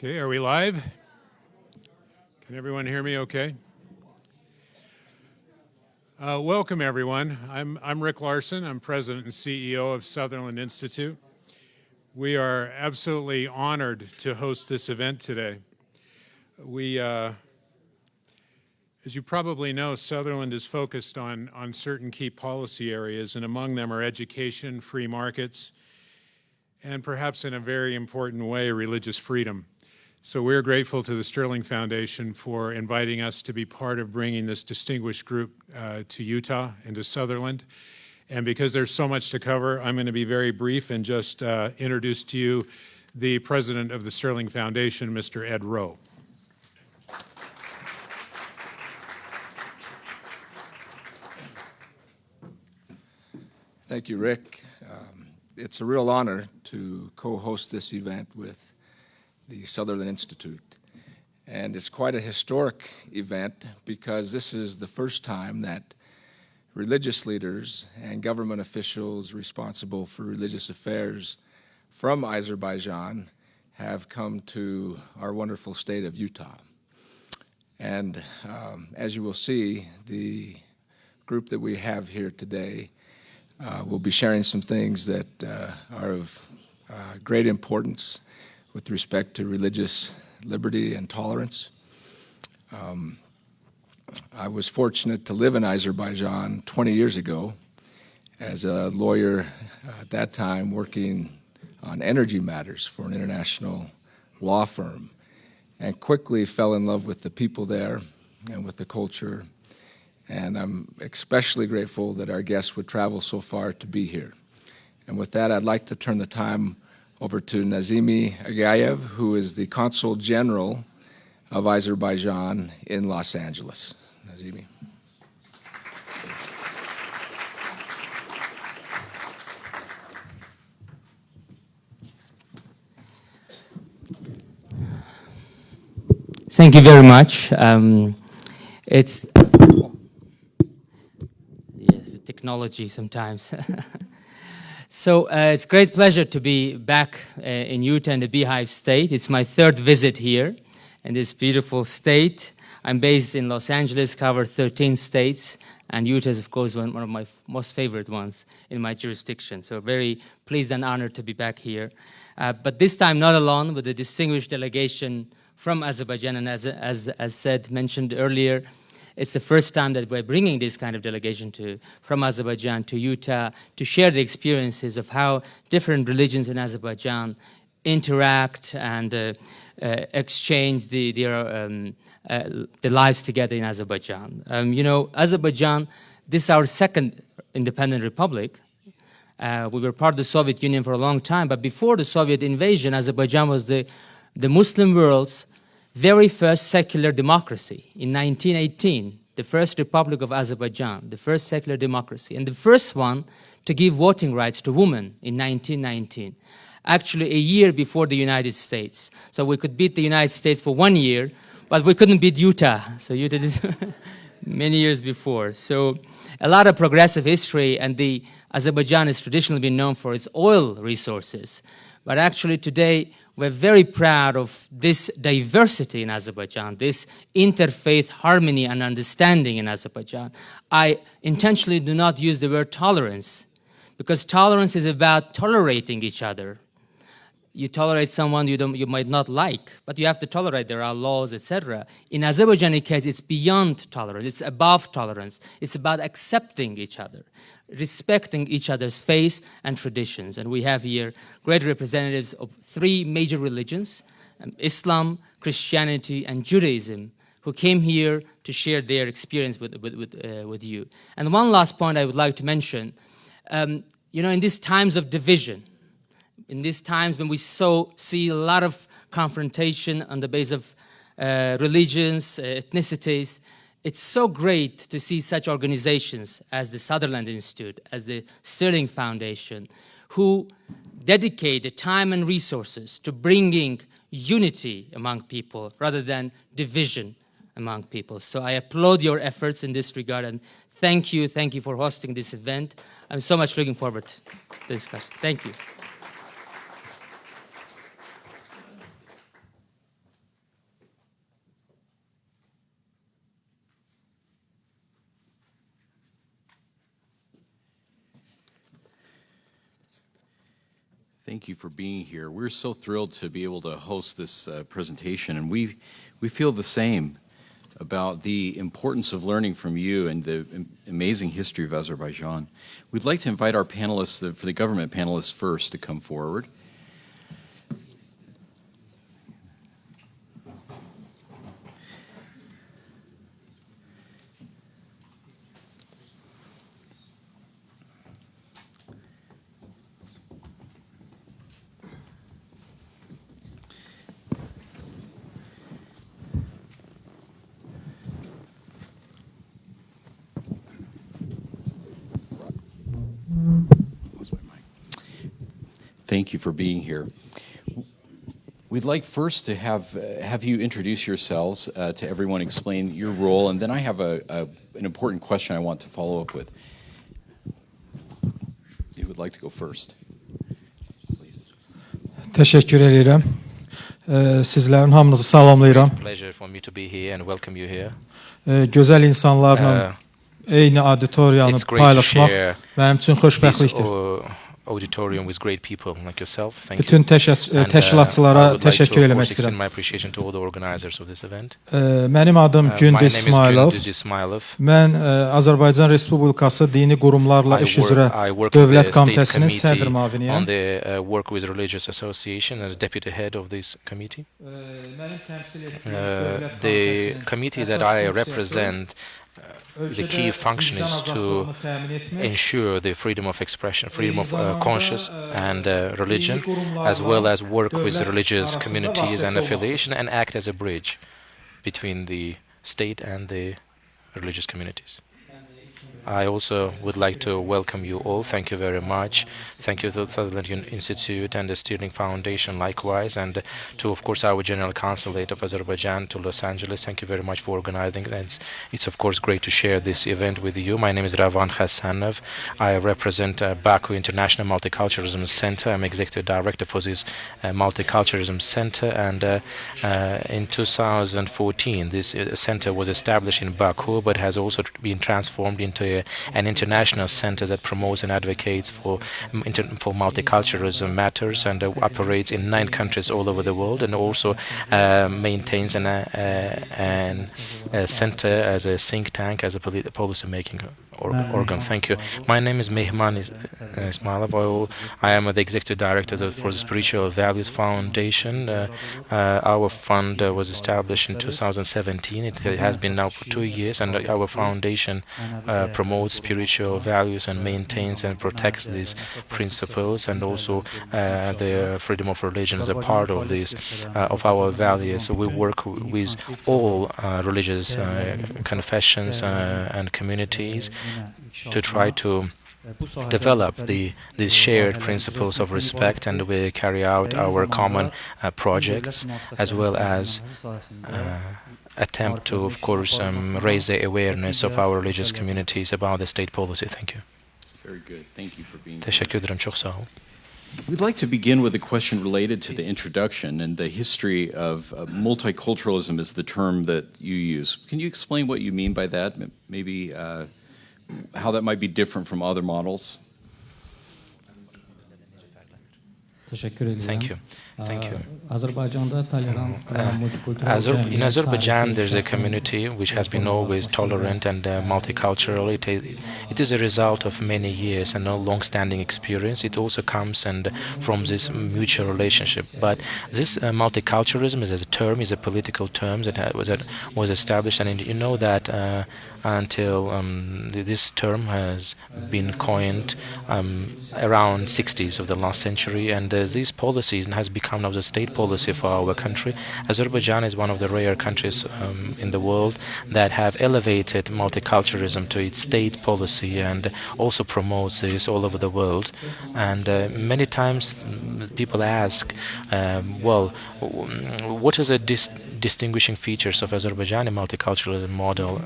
Okay, are we live? Can everyone hear me okay? Welcome, everyone. I'm Rick Larson. I'm President and CEO of Sutherland Institute. We are absolutely honored to host this event today. As you probably know, Sutherland is focused on certain key policy areas, and among them are education, free markets, and perhaps in a very important way, religious freedom. So we're grateful to the Sterling Foundation for inviting us to be part of bringing this distinguished group to Utah and to Sutherland. And because there's so much to cover, I'm going to be very brief and just introduce to you the president of the Sterling Foundation, Mr. Ed Rowe. Thank you, Rick. It's a real honor to co-host this event with the Sutherland Institute. And it's quite a historic event because this is the first time that religious leaders and government officials responsible for religious affairs from Azerbaijan have come to our wonderful state of Utah. And as you will see, the group that we have here today will be sharing some things that are of great importance with respect to religious liberty and tolerance. I was fortunate to live in Azerbaijan 20 years ago as a lawyer at that time working on energy matters for an international law firm, and quickly fell in love with the people there and with the culture. And I'm especially grateful that our guests would travel so far to be here. And with that, I'd like to turn the time over to Nazimi Agayev, who is the Consul General of Azerbaijan in Los Angeles. Nazimi. Thank you very much. It's technology sometimes. So it's a great pleasure to be back in Utah in the Beehive State. It's my third visit here in this beautiful state. I'm based in Los Angeles, cover 13 states, and Utah is, of course, one of my most favorite ones in my jurisdiction. So very pleased and honored to be back here. But this time not alone, with a distinguished delegation from Azerbaijan, and as mentioned earlier, it's the first time that we're bringing this kind of delegation from Azerbaijan to Utah to share the experiences of how different religions in Azerbaijan interact and exchange their lives together in Azerbaijan. You know, Azerbaijan, this is our second independent republic. We were part of the Soviet Union for a long time, but before the Soviet invasion, Azerbaijan was the Muslim world's very first secular democracy in 1918, the first Republic of Azerbaijan, the first secular democracy, and the first one to give voting rights to women in 1919, actually a year before the United States. So we could beat the United States for 1 year, but we couldn't beat Utah. So Utah did many years before. So a lot of progressive history, and Azerbaijan has traditionally been known for its oil resources. But actually today, we're very proud of this diversity in Azerbaijan, this interfaith harmony and understanding in Azerbaijan. I intentionally do not use the word tolerance, because tolerance is about tolerating each other. You tolerate someone you might not like, but you have to tolerate. There are laws, etc. In Azerbaijani case, it's beyond tolerance. It's above tolerance. It's about accepting each other, respecting each other's faith and traditions. And we have here great representatives of three major religions, Islam, Christianity, and Judaism, who came here to share their experience with you. And one last point I would like to mention, you know, in these times of division, in these times when we see a lot of confrontation on the basis of religions, ethnicities, it's so great to see such organizations as the Sutherland Institute, as the Sterling Foundation, who dedicate the time and resources to bringing unity among people rather than division among people. So I applaud your efforts in this regard, and thank you for hosting this event. I'm so much looking forward to the discussion. Thank you. Thank you for being here. We're so thrilled to be able to host this presentation, and we feel the same about the importance of learning from you and the amazing history of Azerbaijan. We'd like to invite our panelists, for the government panelists first, to come forward. Thank you for being here. We'd like first to have you introduce yourselves to everyone, explain your role, and then I have an important question I want to follow up with. You would like to go first, please. Teşekkür ederim. Sizlerin hamınızı salamlayıram. Pleasure for me to be here and welcome you here. Gözəl insanlarla eyni auditoriyanı It's great to paylaşmaq share mənim üçün xoşbəxtlikdir. Auditorium with great people like yourself. Thank you. Bütün təşkilatçılara I would like təşəkkür to, of eləmək course, extend istəyirəm. my appreciation to all the organizers of this event. Mənim adım My name Gündüz is İsmailov. Gündüz İsmailov. Mən Azərbaycan Respublikası Dini Qurumlarla İş üzrə I work with Dövlət the State Komitəsinin sədr Committee on müaviniyəm. the Work with Religious Association and the deputy head of this committee. Mənim təmsil etdiyim Dövlət The Komitəsinin committee that əsas I funksiyası represent, the key function is to ensure the freedom of expression, freedom of conscience and religion, as well as work with the religious communities and affiliation and act as a bridge between the state and the religious communities. I also would like to welcome you all. Thank you very much. Thank you to the Sutherland Institute and the Stirling Foundation likewise, and to, of course, our General Consulate of Azerbaijan to Los Angeles. Thank you very much for organizing. It's of course great to share this event with you. My name is Ravan Hassanov. I represent Baku International Multiculturalism Center. I'm Executive Director for this Multiculturalism Center, and in 2014 this center was established in Baku, but has also been transformed into an international center that promotes and advocates for multiculturalism matters, and operates in 9 countries all over the world, and also maintains a center as a think tank, as a policy making organ. Thank you. My name is Mehman Ismailov. I am the executive director for the Spiritual Values Foundation. Our fund was established in 2017. It has been now for 2 years, and our foundation promotes spiritual values and maintains and protects these principles, and also the freedom of religion is a part of this, of our values. So we work with all religious confessions and communities to try to develop these shared principles of respect, and we carry out our common projects, as well as attempt to, of course, raise the awareness of our religious communities about the state policy. Thank you. Very good. Thank you for being here. Teşekkür ederim. Çok sağ ol. We'd like to begin with a question related to the introduction and the history of multiculturalism is the term that you use. Can you explain what you mean by that? Maybe how that might be different from other models? Thank you. Thank you. Azərbaycanda tolerant In Azerbaijan, there's a community which has been always tolerant and multicultural. It is a result of many years and a long-standing experience. It also comes from this mutual relationship. But this multiculturalism is a term, is a political term that was established, and you know that until this term has been coined around 60s of the last century, and these policies has become now the state policy for our country. Azerbaijan is one of the rare countries in the world that have elevated multiculturalism to its state policy, and also promotes this all over the world. And many times people ask, well, what is the distinguishing features of Azerbaijani multiculturalism model?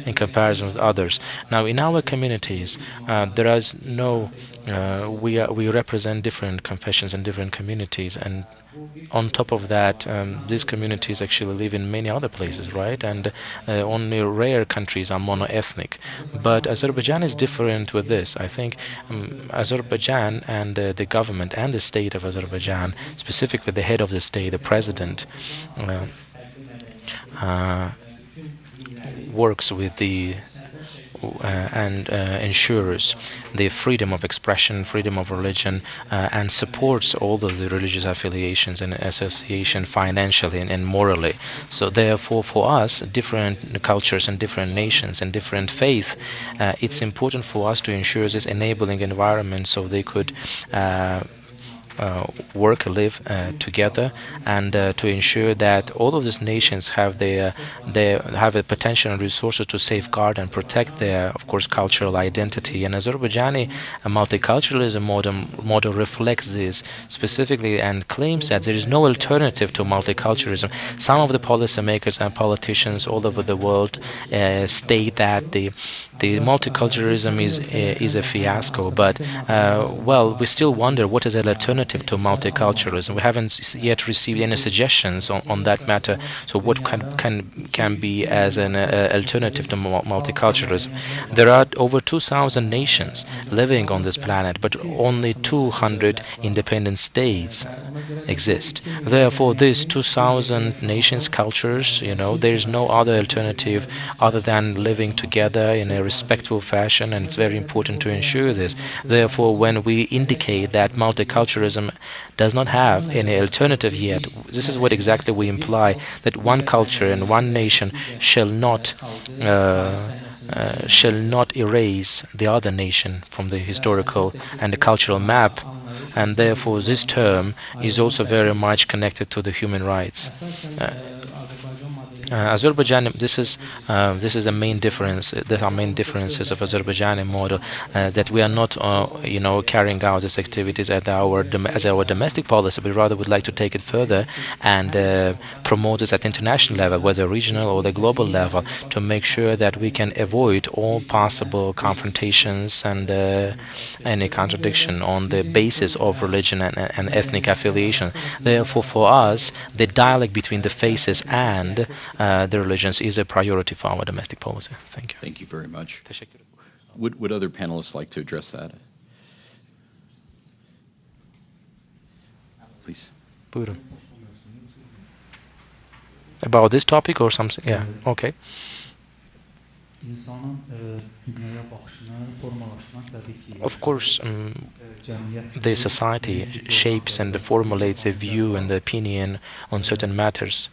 in comparison with others. Now, in our communities, there is no. We represent different confessions and different communities, and on top of that, these communities actually live in many other places, right? And only rare countries are mono-ethnic. But Azerbaijan is different with this. I think Azerbaijan and the government and the state of Azerbaijan, specifically the head of the state, the president, works with the and ensures the freedom of expression, freedom of religion, and supports all of the religious affiliations and association financially and morally. So therefore, for us, different cultures and different nations and different faith, it's important for us to ensure this enabling environment so they could work, live together, and to ensure that all of these nations have they have the potential and resources to safeguard and protect their, of course, cultural identity. And Azerbaijani multiculturalism model reflects this specifically and claims that there is no alternative to multiculturalism. Some of the policymakers and politicians all over the world state that the multiculturalism is a fiasco, but well, we still wonder what is an alternative to multiculturalism. We haven't yet received any suggestions on that matter. So what can be as an alternative to multiculturalism? There are over 2,000 nations living on this planet, but only 200 independent states exist. Therefore, these 2,000 nations, cultures, there is no other alternative other than living together in a respectful fashion, and it's very important to ensure this. Therefore, when we indicate that multiculturalism does not have any alternative yet, this is what exactly we imply, that one culture and one nation shall not erase the other nation from the historical and the cultural map. And therefore, this term is also very much connected to the human rights. Azerbaijan, this is the main difference. There are main differences of Azerbaijani model, that we are not, carrying out these activities as our domestic policy, but rather would like to take it further and promote this at international level, whether regional or the global level, to make sure that we can avoid all possible confrontations and any contradiction on the basis of religion and ethnic affiliation. Therefore, for us, the dialogue between the faces and the religions is a priority for our domestic policy. Thank you. Thank you very much. Would other panelists like to address that? Please. Buyurun. About this topic or something? Yeah. Okay. Of course, the society shapes and formulates a view and the opinion on certain matters.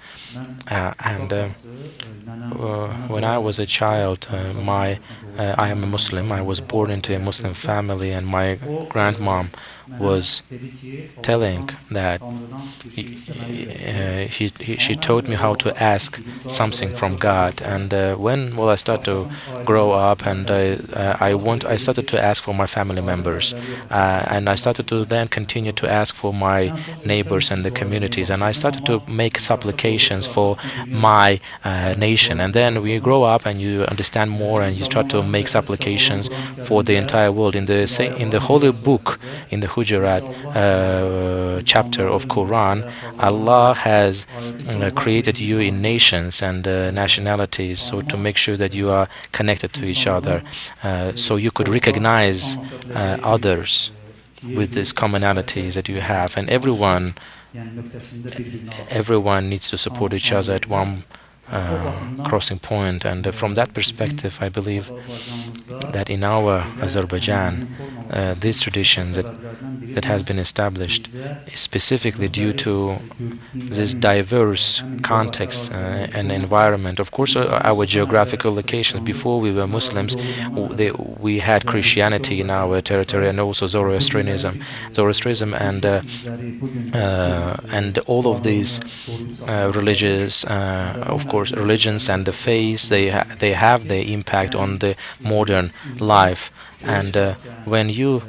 When I was a child, I am a Muslim. I was born into a Muslim family, and my grandmom was telling that she taught me how to ask something from God. And when I started to grow up, and I started to ask for my family members, and I started to then continue to ask for my neighbors and the communities, and I started to make supplications for my nation. And then when you grow up and you understand more, and you start to make supplications for the entire world. In the holy book, in the Hujurat chapter of Quran, Allah has created you in nations and nationalities, so to make sure that you are connected to each other, so you could recognize others with these commonalities that you have, and everyone needs to support each other at one crossing point. And from that perspective, I believe that in our Azerbaijan, this tradition that has been established is specifically due to this diverse context and environment. Of course, our geographical locations. Before we were Muslims, we had Christianity in our territory, and also Zoroastrianism, and all of these religious, of course, religions and the faiths, they have their impact on the modern life. And when you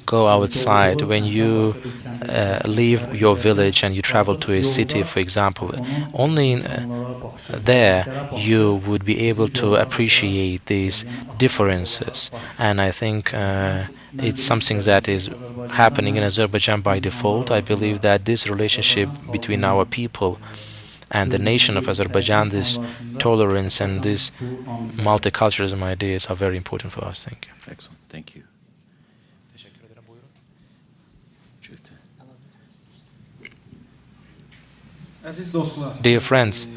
go outside, when you leave your village and you travel to a city, for example, only there you would be able to appreciate these differences. And I think it's something that is happening in Azerbaijan by default. I believe that this relationship between our people and the nation of Azerbaijan, this tolerance and this multiculturalism ideas are very important for us. Thank you. Excellent. Thank you. Dear friends,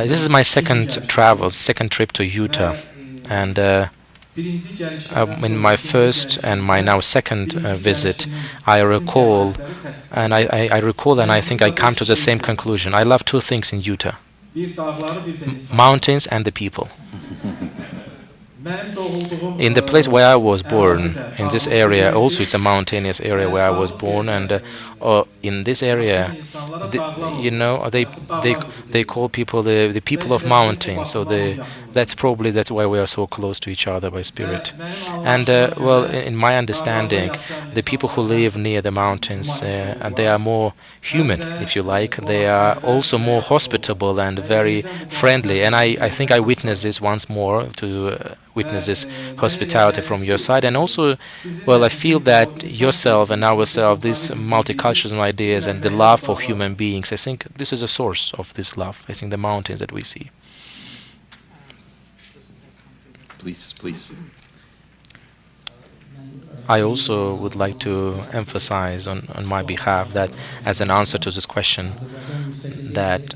this is my second trip to Utah, and in my first and my now second visit, I recall and I think I come to the same conclusion. I love two things in Utah: mountains and the people. In the place where I was born, in this area, also it's a mountainous area where I was born, and in this area, they call people the people of mountains. So that's why we are so close to each other by spirit. And in my understanding, the people who live near the mountains, they are more human, if you like. They are also more hospitable and very friendly. And I think I witnessed this once more, to witness this hospitality from your side. And also, I feel that yourself and ourselves, these multiculturalism ideas and the love for human beings, I think this is a source of this love. I think the mountains that we see. Please. I also would like to emphasize on my behalf that, as an answer to this question, that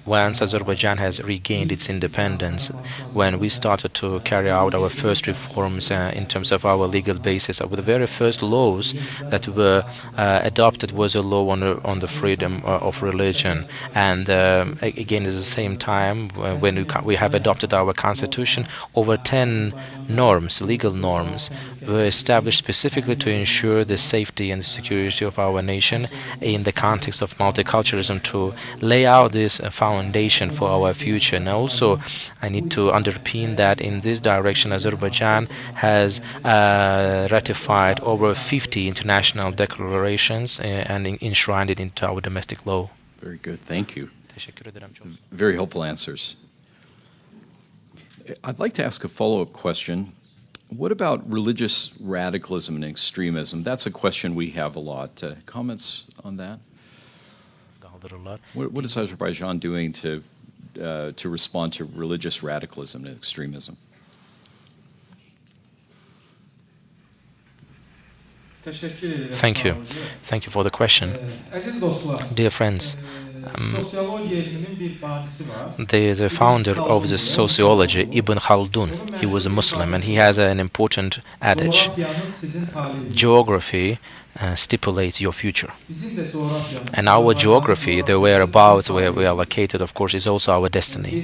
once Azerbaijan has regained its independence, when we started to carry out our first reforms in terms of our legal basis, the very first laws that were adopted was a law on the freedom of religion. And again, at the same time, when we have adopted our constitution, over 10 norms, legal norms, were established specifically to ensure the safety and the security of our nation in the context of multiculturalism, to lay out this foundation for our future. And also, I need to underpin that in this direction, Azerbaijan has ratified over 50 international declarations and enshrined it into our domestic law. Very good. Thank you. Very helpful answers. I'd like to ask a follow-up question. What about religious radicalism and extremism? That's a question we have a lot. Comments on that? What is Azerbaijan doing to respond to religious radicalism and extremism? Thank you. Thank you for the question. Dear friends, there is a founder of the sociology, Ibn Khaldun. He was a Muslim, and he has an important adage: geography stipulates your future. And our geography, the whereabouts where we are located, of course, is also our destiny.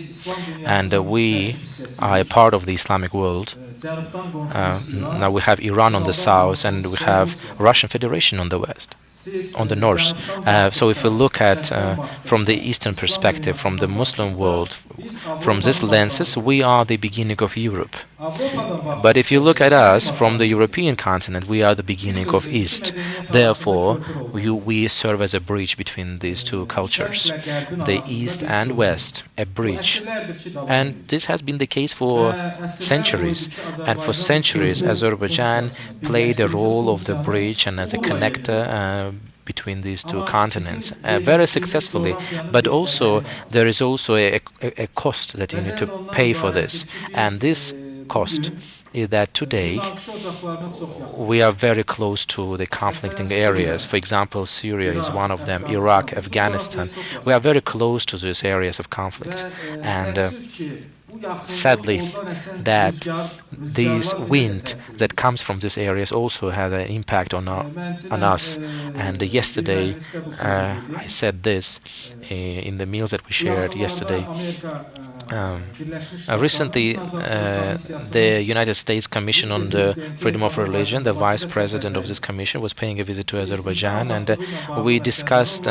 And we are a part of the Islamic world. Now we have Iran on the south, and we have Russian Federation on the west, on the north. So if we look at from the Eastern perspective, from the Muslim world, from these lenses, we are the beginning of Europe. But if you look at us from the European continent, we are the beginning of East. Therefore, we serve as a bridge between these two cultures, the East and West, a bridge. And this has been the case for centuries. And for centuries, Azerbaijan played a role of the bridge and as a connector between these two continents, very successfully. But also, there is also a cost that you need to pay for this. And this cost is that today we are very close to the conflicting areas. For example, Syria is one of them, Iraq, Afghanistan. We are very close to these areas of conflict. And sadly, that this wind that comes from these areas also has an impact on us. And yesterday, I said this in the meals that we shared yesterday. Recently, the United States Commission on the Freedom of Religion, the vice president of this commission, was paying a visit to Azerbaijan, and we discussed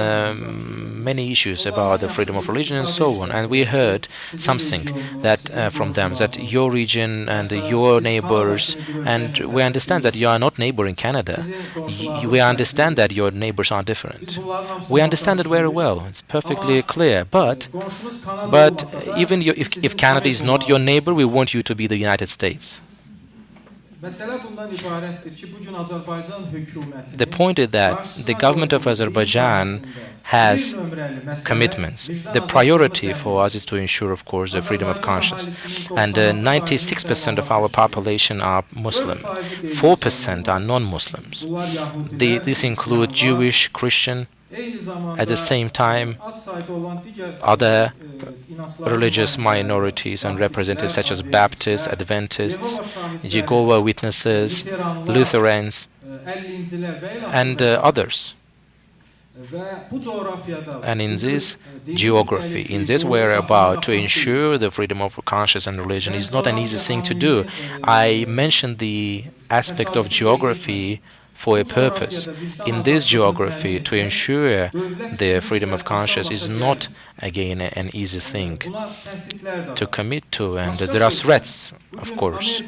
many issues about the freedom of religion and so on. And we heard something that from them, that your region and your neighbors, and we understand that you are not neighbor in Canada. We understand that your neighbors are different. We understand it very well. It's perfectly clear. But even if Canada is not your neighbor, we want you to be the United States. The point is that the government of Azerbaijan has commitments. The priority for us is to ensure, of course, the freedom of conscience. And 96% of our population are Muslim. 4% are non-Muslims. This includes Jewish, Christian, at the same time, other religious minorities and representatives such as Baptists, Adventists, Jehovah's Witnesses, Lutherans, and others. And in this geography, in this we're about to ensure the freedom of conscience and religion is not an easy thing to do. I mentioned the aspect of geography for a purpose. In this geography, to ensure the freedom of conscience is not, again, an easy thing to commit to, and there are threats, of course.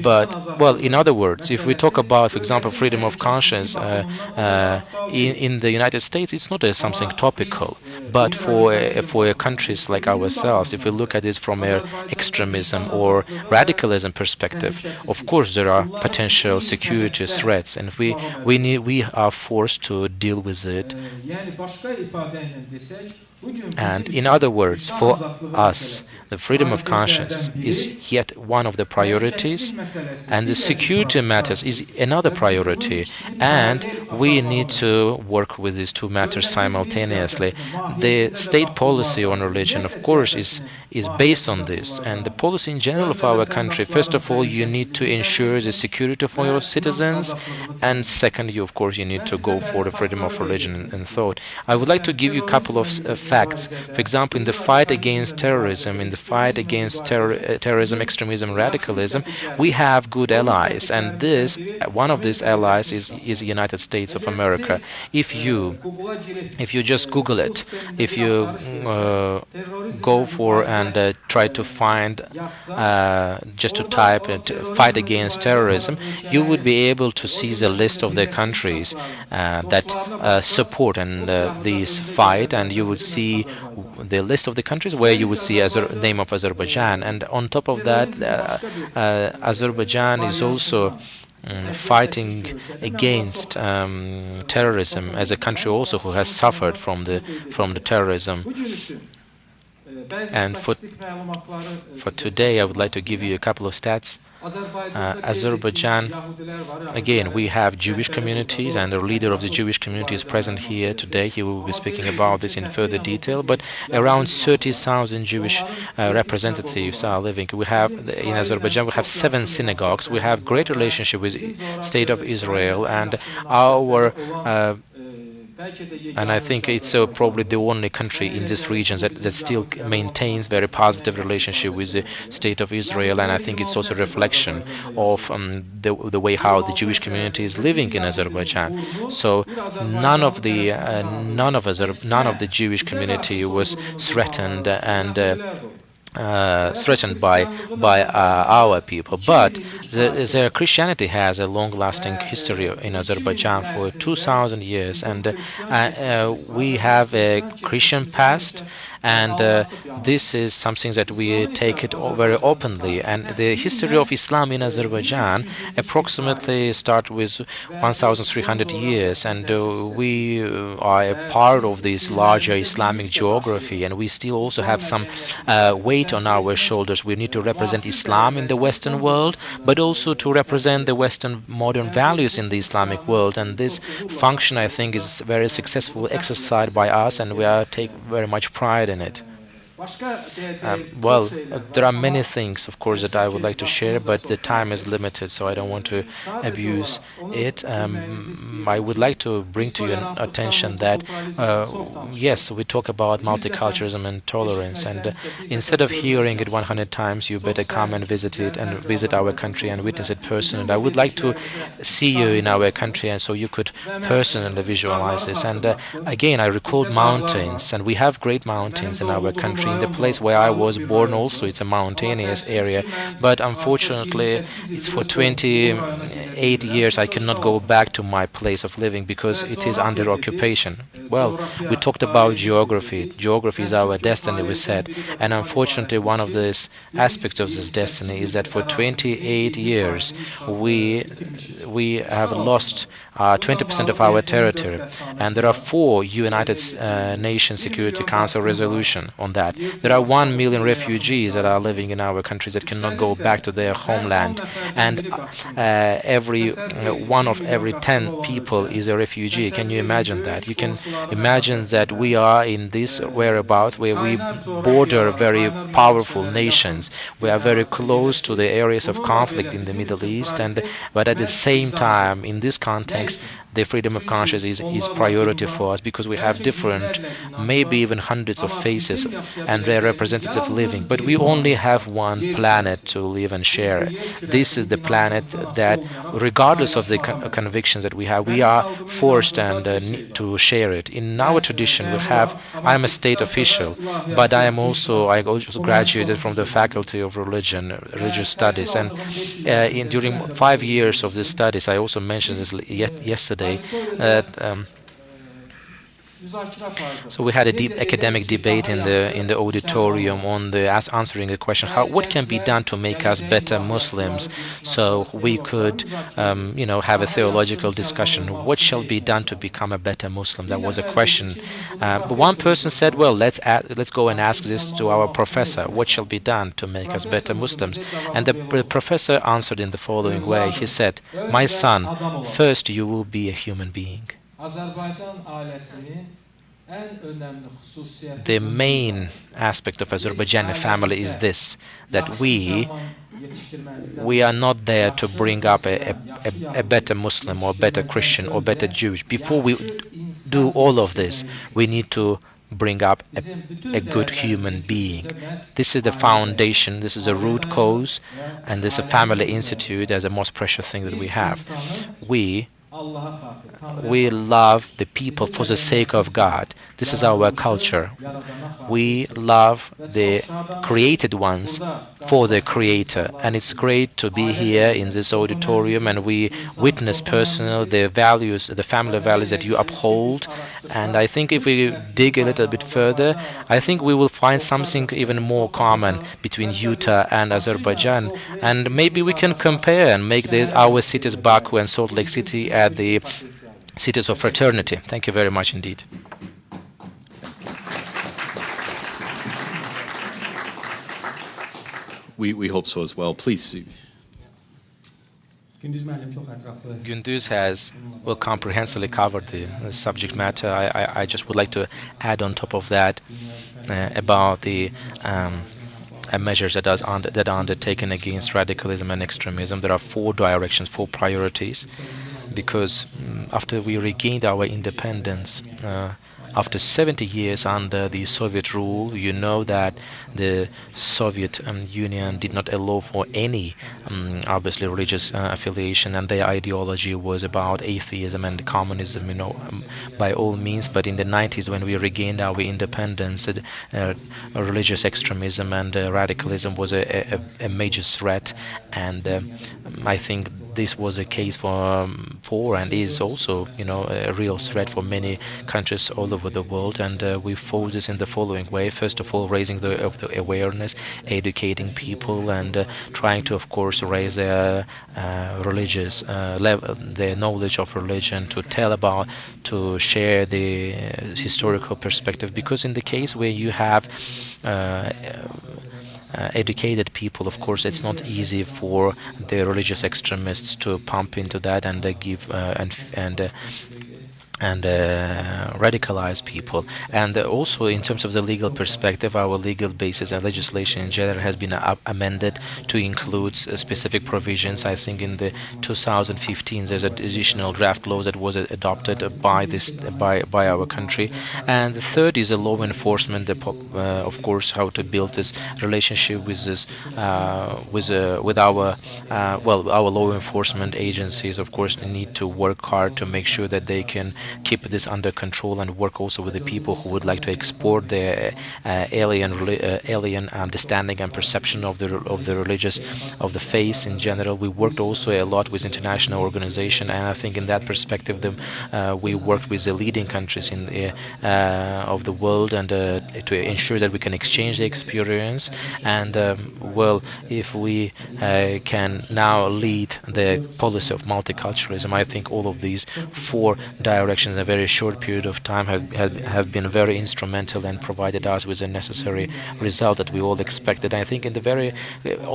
But, well, in other words, if we talk about, for example, freedom of conscience in the United States, it's not something topical. But for countries like ourselves, if we look at it from an extremism or radicalism perspective, of course there are potential security threats, and we are forced to deal with it. And in other words, for us, the freedom of conscience is yet one of the priorities, and the security matters is another priority, and we need to work with these two matters simultaneously. The state policy on religion, of course, is based on this, and the policy in general of our country, first of all, you need to ensure the security for your citizens, and second, of course, you need to go for the freedom of religion and thought. I would like to give you a couple of facts. For example, in the fight against terrorism, in the fight against terrorism, extremism, radicalism, we have good allies, and one of these allies is the United States of America. If you just Google it, if you go for and try to find, just to type it, fight against terrorism, you would be able to see the list of the countries that support this fight, and you would see the list of the countries where you would see the name of Azerbaijan. And on top of that, Azerbaijan is also fighting against terrorism as a country also who has suffered from the terrorism. And for today, I would like to give you a couple of stats. Azerbaijan, again, we have Jewish communities, and the leader of the Jewish community is present here today. He will be speaking about this in further detail, but around 30,000 Jewish representatives are living. We have, in Azerbaijan, we have 7 synagogues. We have great relationship with the State of Israel, and I think it's probably the only country in this region that still maintains very positive relationship with the State of Israel, and I think it's also a reflection of the way how the Jewish community is living in Azerbaijan. So none of the Jewish community was threatened and threatened by our people, but the Christianity has a long-lasting history in Azerbaijan for 2,000 years, and we have a Christian past, and this is something that we take it very openly. And the history of Islam in Azerbaijan approximately start with 1,300 years, and we are a part of this larger Islamic geography, and we still also have some weight on our shoulders. We need to represent Islam in the Western world, but also to represent the Western modern values in the Islamic world. And this function, I think, is very successful exercised by us, and we take very much pride in it. Well, there are many things, of course, that I would like to share, but the time is limited, so I don't want to abuse it. I would like to bring to your attention that, yes, we talk about multiculturalism and tolerance, and instead of hearing it 100 times, you better come and visit it, and visit our country and witness it personally. And I would like to see you in our country, and so you could personally visualize this. And again, I recalled mountains, and we have great mountains in our country. In the place where I was born also, it's a mountainous area, but unfortunately it's for 28 years I cannot go back to my place of living because it is under occupation. Well, we talked about geography. Geography is our destiny, we said, and unfortunately one of the aspects of this destiny is that for 28 years we have lost 20% of our territory, and there are 4 United Nations Security Council resolutions on that. There are 1 million refugees that are living in our countries that cannot go back to their homeland, and every 1 of every 10 people is a refugee. Can you imagine that? You can imagine that we are in this whereabouts where we border very powerful nations. We are very close to the areas of conflict in the Middle East, but at the same time, in this context, the freedom of conscience is priority for us because we have different, maybe even hundreds of faces, and they're representative living. But we only have one planet to live and share. This is the planet that, regardless of the convictions that we have, we are forced and to share it. In our tradition, we have, I'm a state official, but I also graduated from the Faculty of Religious Studies, and during 5 years of these studies, I also mentioned this yesterday, that so we had a deep academic debate in the auditorium on answering the question, what can be done to make us better Muslims, so we could have a theological discussion. What shall be done to become a better Muslim? That was a question. But one person said, well, let's go and ask this to our professor. What shall be done to make us better Muslims? And the professor answered in the following way. He said, my son, first you will be a human being. The main aspect of Azerbaijani family is this, that we are not there to bring up a better Muslim or better Christian or better Jewish. Before we do all of this, we need to bring up a good human being. This is the foundation, this is a root cause, and this is a family institute as the most precious thing that we have. We love the people for the sake of God. This is our culture. We love the created ones for the Creator. And it's great to be here in this auditorium, and we witness personally the values, the family values that you uphold. And I think if we dig a little bit further, I think we will find something even more common between Utah and Azerbaijan. And maybe we can compare and make our cities, Baku and Salt Lake City, at the cities of fraternity. Thank you very much indeed. We hope so as well. Please. Gündüz has comprehensively covered the subject matter. I just would like to add on top of that about the measures that are undertaken against radicalism and extremism. There are 4 directions, 4 priorities, because after we regained our independence, after 70 years under the Soviet rule, you know that the Soviet Union did not allow for any, obviously, religious affiliation, and their ideology was about atheism and communism, by all means. But in the 90s, when we regained our independence, religious extremism and radicalism was a major threat, and I think this was a case for and is also, a real threat for many countries all over the world. And we fought this in the following way: first of all, raising the awareness, educating people, and trying to, of course, raise their religious level, their knowledge of religion, to share the historical perspective. Because in the case where you have educated people, of course, it's not easy for the religious extremists to pump into that and give and radicalize people. And also in terms of the legal perspective, our legal basis and legislation in general has been amended to include specific provisions. I think in the 2015 there's an additional draft law that was adopted by our country. And the third is a law enforcement, of course, how to build this relationship with this with our our law enforcement agencies. Of course, they need to work hard to make sure that they can keep this under control and work also with the people who would like to export their alien understanding and perception of the religious, of the faith in general. We worked also a lot with international organization, and I think in that perspective, we worked with the leading countries of the world, and to ensure that we can exchange the experience. And if we can now lead the policy of multiculturalism, I think all of these four directions in a very short period of time have been very instrumental and provided us with the necessary result that we all expected. I think in the very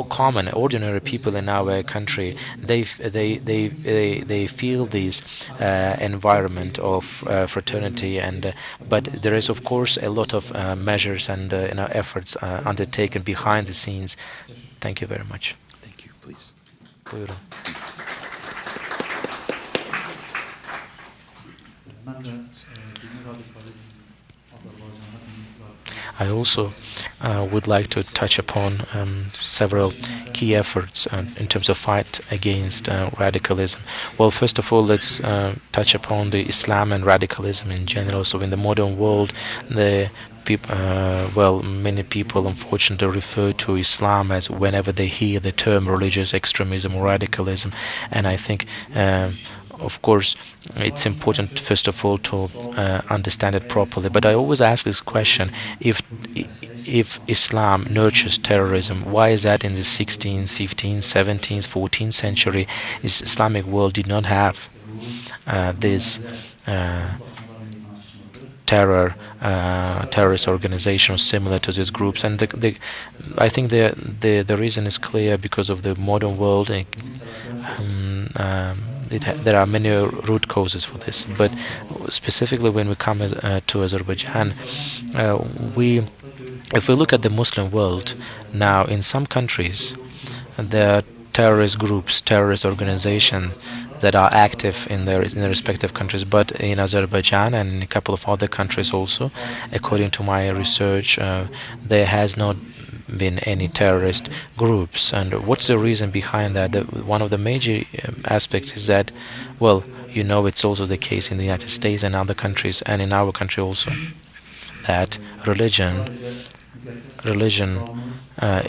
common, ordinary people in our country, they feel this environment of fraternity, and but there is of course a lot of measures and efforts undertaken behind the scenes. Thank you very much. Thank you. Please. Buyurun. I also would like to touch upon several key efforts in terms of fight against radicalism. Well, first of all, let's touch upon the Islam and radicalism in general. So in the modern world, many people unfortunately refer to Islam as whenever they hear the term religious extremism or radicalism, and I think of course it's important first of all to understand it properly. But I always ask this question: if Islam nurtures terrorism, why is that in the 16th, 15th, 17th, 14th century Islamic world did not have this terrorist organizations similar to these groups? And I think the reason is clear: because of the modern world. There are many root causes for this, but specifically when we come to Azerbaijan, if we look at the Muslim world now, in some countries there are terrorist groups, terrorist organizations that are active in their respective countries. But in Azerbaijan and in a couple of other countries also, according to my research, there has not been any terrorist groups. And what's the reason behind that? One of the major aspects is that, well, you know, it's also the case in the United States and other countries, and in our country also, that religion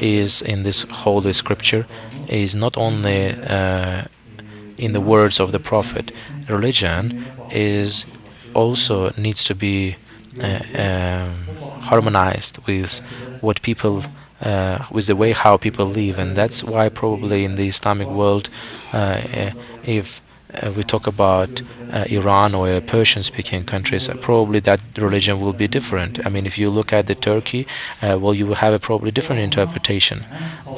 is in this holy scripture, is not only in the words of the Prophet. Religion is also needs to be harmonized with what people with the way how people live, and that's why probably in the Islamic world, if we talk about Iran or Persian-speaking countries, probably that religion will be different. I mean, if you look at the Turkey, well, you will have a probably different interpretation.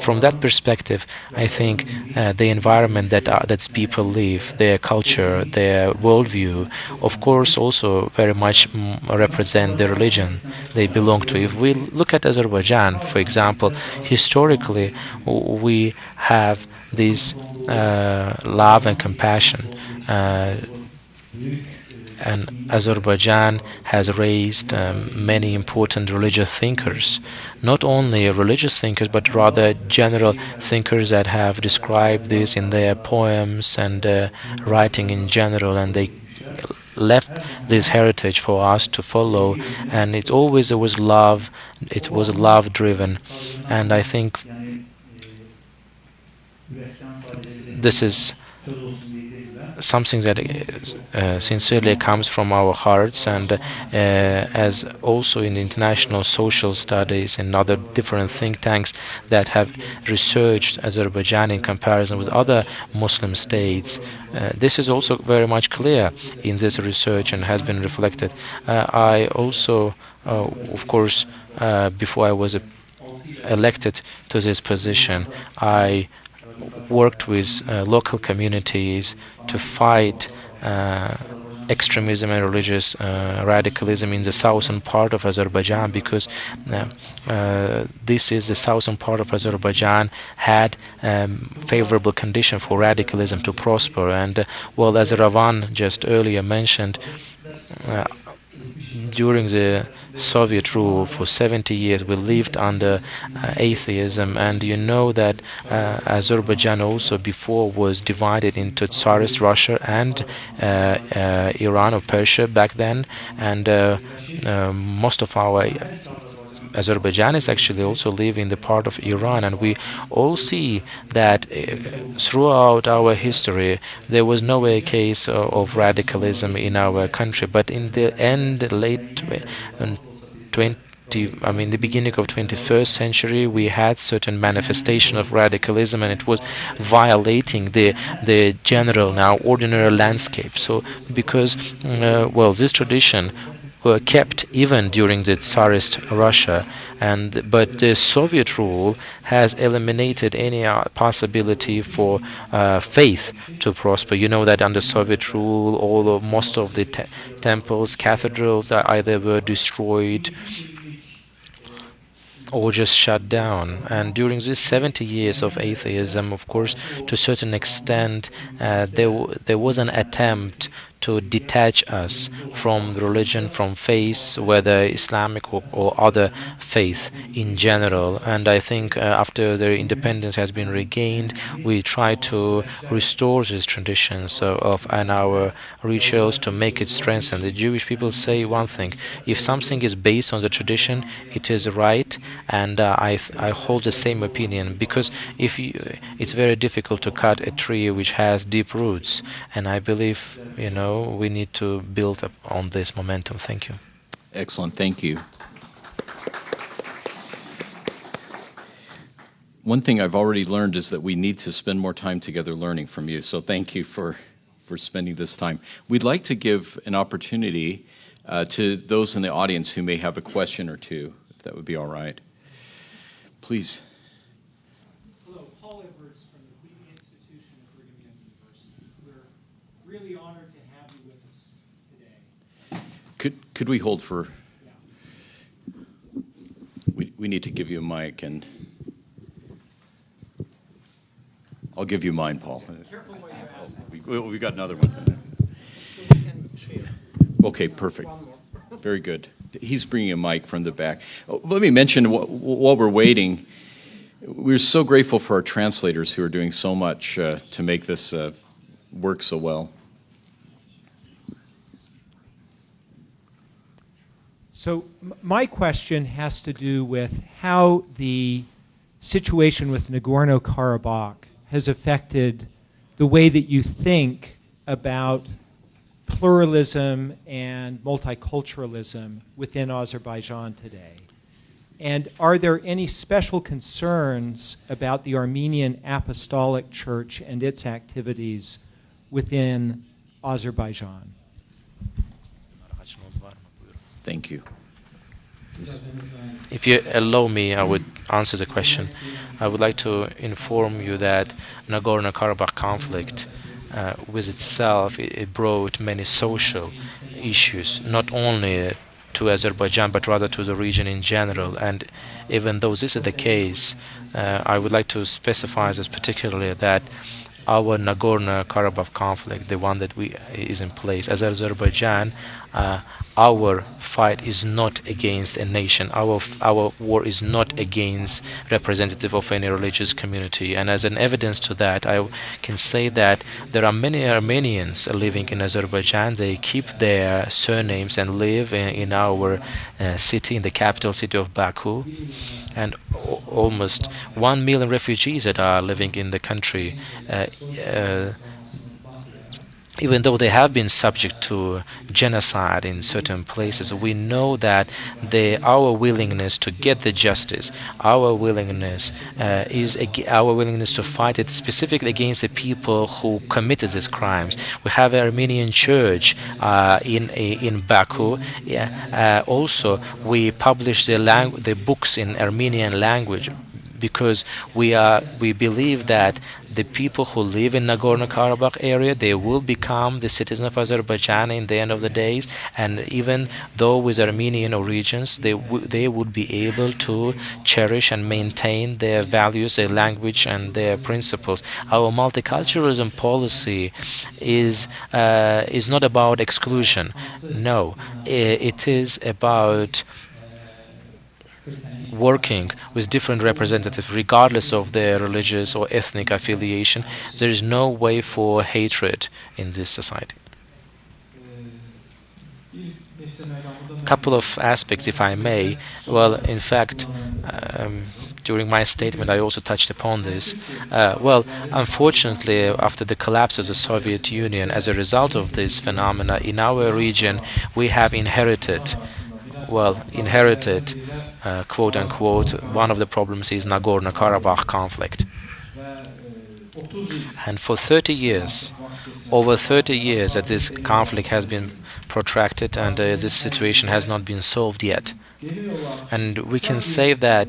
From that perspective, I think the environment that people live, their culture, their worldview, of course, also very much represent the religion they belong to. If we look at Azerbaijan, for example, historically, we have this love and compassion, and Azerbaijan has raised many important religious thinkers, not only religious thinkers but rather general thinkers that have described this in their poems and writing in general, and they left this heritage for us to follow. And it was love, it was love driven, and I think this is something that sincerely comes from our hearts, and as also in international social studies and other different think tanks that have researched Azerbaijan in comparison with other Muslim states, this is also very much clear in this research and has been reflected. I also, of course, before I was elected to this position, I worked with local communities to fight extremism and religious radicalism in the southern part of Azerbaijan, because this is the southern part of Azerbaijan had favorable condition for radicalism to prosper. And well, as Ravan just earlier mentioned, during the Soviet rule for 70 years we lived under atheism, and you know that Azerbaijan also before was divided into Tsarist Russia and Iran or Persia back then, and most of our Azerbaijanis actually also live in the part of Iran, and we all see that throughout our history there was no a case of radicalism in our country, but in the end, late the beginning of 21st century, we had certain manifestation of radicalism, and it was violating the general, now ordinary landscape. So because well, this tradition were kept even during the Tsarist Russia, but the Soviet rule has eliminated any possibility for faith to prosper. You know that under Soviet rule, most of the temples, cathedrals either were destroyed or just shut down. And during these 70 years of atheism, of course, to a certain extent, there was an attempt to detach us from religion, from faith, whether Islamic or other faith in general. And I think after their independence has been regained, we try to restore these traditions and our rituals to make it strengthen. The Jewish people say one thing: if something is based on the tradition, it is right, and I hold the same opinion, because it's very difficult to cut a tree which has deep roots, and I believe, we need to build up on this momentum. Thank you. Excellent. Thank you. One thing I've already learned is that we need to spend more time together learning from you. So thank you for spending this time. We'd like to give an opportunity to those in the audience who may have a question or two, if that would be all right. Please. Institution of Brigham Young University. We're really honored to have you with us today. Could we hold for? Yeah. We need to give you a mic, and I'll give you mine, Paul. Careful what you ask. We got another one. Okay, perfect. Very good. He's bringing a mic from the back. Let me mention, while we're waiting, we're so grateful for our translators who are doing so much to make this work so well. So my question has to do with how the situation with Nagorno-Karabakh has affected the way that you think about pluralism and multiculturalism within Azerbaijan today. And are there any special concerns about the Armenian Apostolic Church and its activities within Azerbaijan? Thank you. If you allow me, I would answer the question. I would like to inform you that Nagorno-Karabakh conflict with itself, it brought many social issues, not only to Azerbaijan, but rather to the region in general. And even though this is the case, I would like to specify this particularly, that our Nagorno-Karabakh conflict, the one that is in place as Azerbaijan, our fight is not against a nation. Our war is not against representative of any religious community. And as an evidence to that, I can say that there are many Armenians living in Azerbaijan. They keep their surnames and live in our city, in the capital city of Baku. And almost 1 million refugees that are living in the country, even though they have been subject to genocide in certain places, we know that our willingness to get the justice, our willingness to fight it specifically against the people who committed these crimes. We have an Armenian church in Baku. Also, we publish the books in Armenian language, because we believe that the people who live in Nagorno-Karabakh area, they will become the citizens of Azerbaijan in the end of the days, and even though with Armenian origins, they would be able to cherish and maintain their values, their language, and their principles. Our multiculturalism policy is not about exclusion. No, it is about working with different representatives regardless of their religious or ethnic affiliation. There is no way for hatred in this society. Couple of aspects, if I may. Well, in fact, during my statement I also touched upon this. Well, unfortunately, after the collapse of the Soviet Union, as a result of this phenomena in our region, we have inherited, quote unquote, one of the problems is Nagorno-Karabakh conflict. And for 30 years, over 30 years, that this conflict has been protracted and this situation has not been solved yet. And we can say that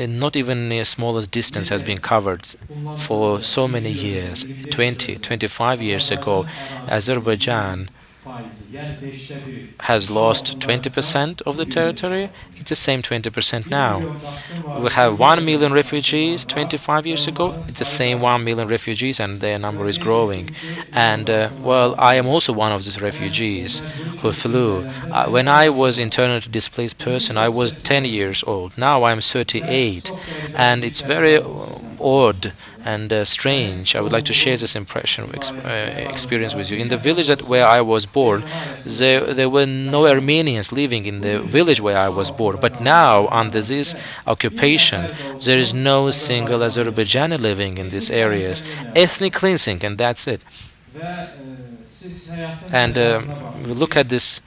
not even the smallest distance has been covered for so many years. 25 years ago, Azerbaijan has lost 20% of the territory. It's the same 20% now. We have 1 million refugees 25 years ago. It's the same 1 million refugees, and their number is growing. And, well, I am also one of these refugees who flew. When I was internally displaced person, I was 10 years old. Now I'm 38. And it's very odd and strange. I would like to share this experience with you. In the village where I was born, there were no Armenians living in the village where I was born. But now, under this occupation, there is no single Azerbaijani living in these areas. Ethnic cleansing, and that's it. And look at this.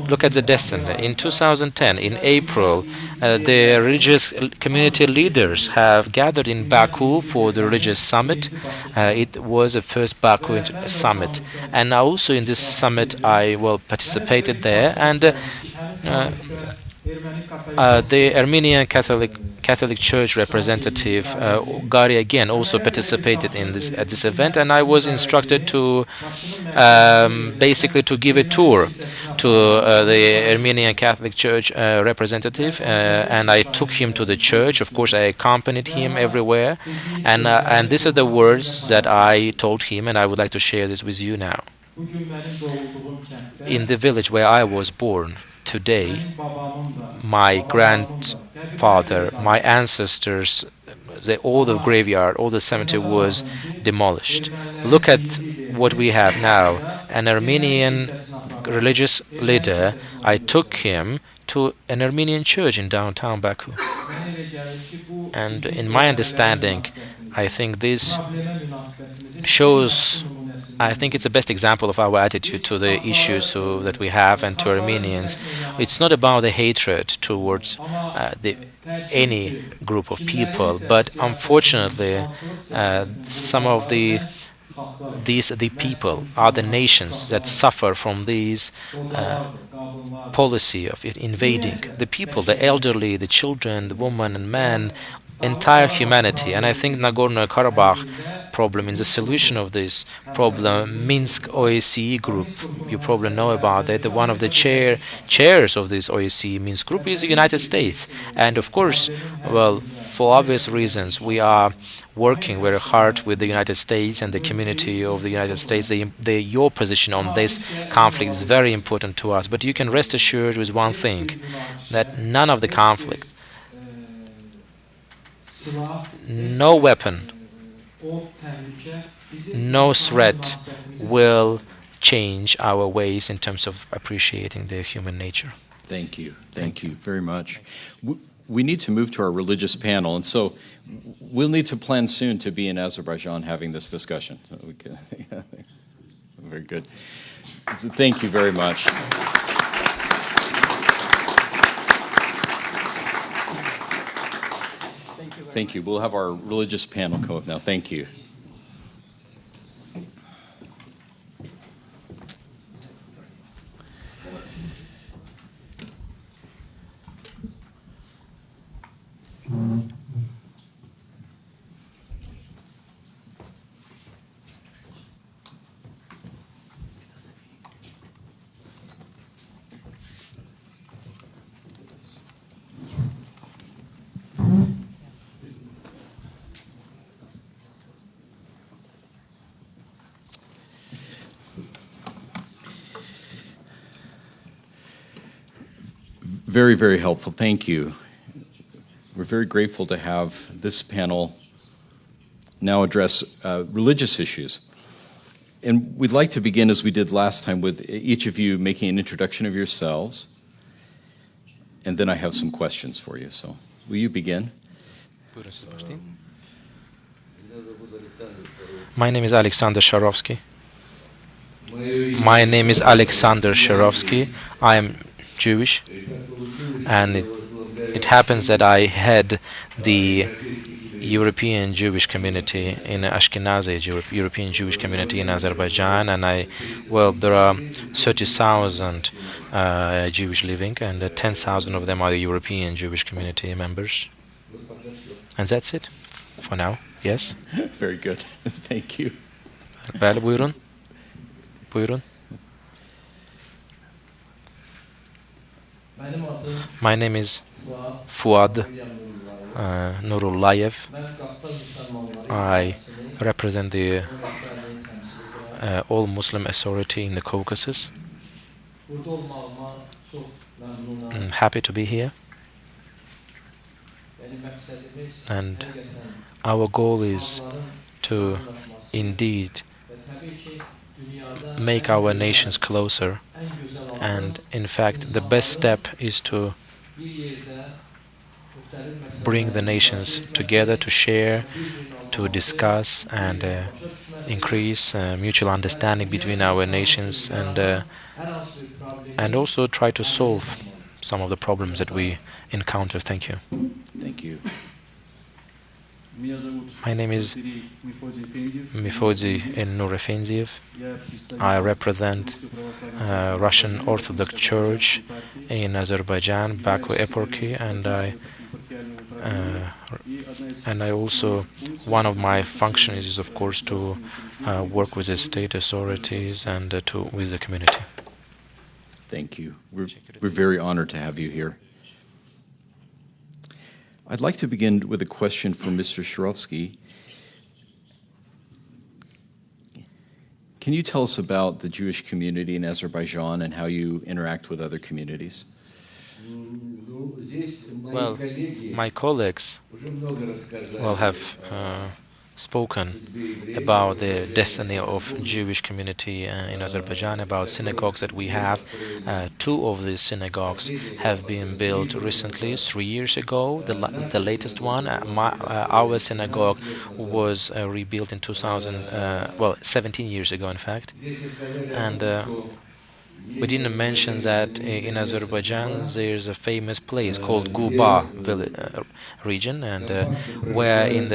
Look at the destiny. In 2010, in April, the religious community leaders have gathered in Baku for the religious summit. It was the first Baku summit. And also in this summit, I participated there. And the Armenian Catholic Church representative, Gari, again also participated in at this event, and I was instructed to basically to give a tour to the Armenian Catholic Church representative, and I took him to the church. Of course, I accompanied him everywhere, and these are the words that I told him, and I would like to share this with you now. In the village where I was born, today, my grandfather, my ancestors, all the graveyard, all the cemetery was demolished. Look at what we have now. An Armenian religious leader, I took him to an Armenian church in downtown Baku. And in my understanding, I think this shows, I think it's the best example of our attitude to the issues that we have and to Armenians. It's not about the hatred towards any group of people, but unfortunately, some of the people are the nations that suffer from these policy of invading the people, the elderly, the children, the women and men, entire humanity. And I think Nagorno-Karabakh problem is the solution of this problem. Minsk OSCE group, you probably know about it. One of the chairs of this OSCE Minsk group is the United States. And of course, well, for obvious reasons, we are working very hard with the United States and the community of the United States. Your position on this conflict is very important to us. But you can rest assured with one thing, that none of the conflict, no weapon, no threat will change our ways in terms of appreciating the human nature. Thank you. Thank you very much. We need to move to our religious panel, and so we'll need to plan soon to be in Azerbaijan having this discussion. So we can, very good. So thank you very much. Thank you. We'll have our religious panel come up now. Thank you. Very, very helpful. Thank you. We're very grateful to have this panel now address religious issues. And we'd like to begin, as we did last time, with each of you making an introduction of yourselves. And then I have some questions for you. So will you begin? My name is Alexander Sharovsky. My name is Alexander Sharovsky. I am Jewish, and it happens that I head the European Jewish community in Ashkenazi European Jewish community in Azerbaijan, and there are 30,000 Jewish living, and 10,000 of them are the European Jewish community members. And that's it for now. Yes. Very good. Thank you. Bəli, buyurun. Buyurun. My name is Fuad Nurullayev. I represent the All Muslim Authority in the Caucasus. I'm happy to be here. And our goal is to indeed make our nations closer, and in fact the best step is to bring the nations together, to share, to discuss, and increase mutual understanding between our nations, and also try to solve some of the problems that we encounter. Thank you. Thank you. My name is Mifodzi Elnur Efendiev. I represent Russian Orthodox Church in Azerbaijan, Baku Eparchy, and I also, one of my functions is of course to work with the state authorities and with the community. Thank you. We're very honored to have you here. I'd like to begin with a question for Mr. Sharovsky. Can you tell us about the Jewish community in Azerbaijan and how you interact with other communities? Well, my colleagues have spoken about the destiny of Jewish community in Azerbaijan, about synagogues that we have. Two of these synagogues have been built recently, 3 years ago. The latest one, our synagogue, was rebuilt in 17 years ago, in fact. And we didn't mention that in Azerbaijan there's a famous place called Guba region, and where in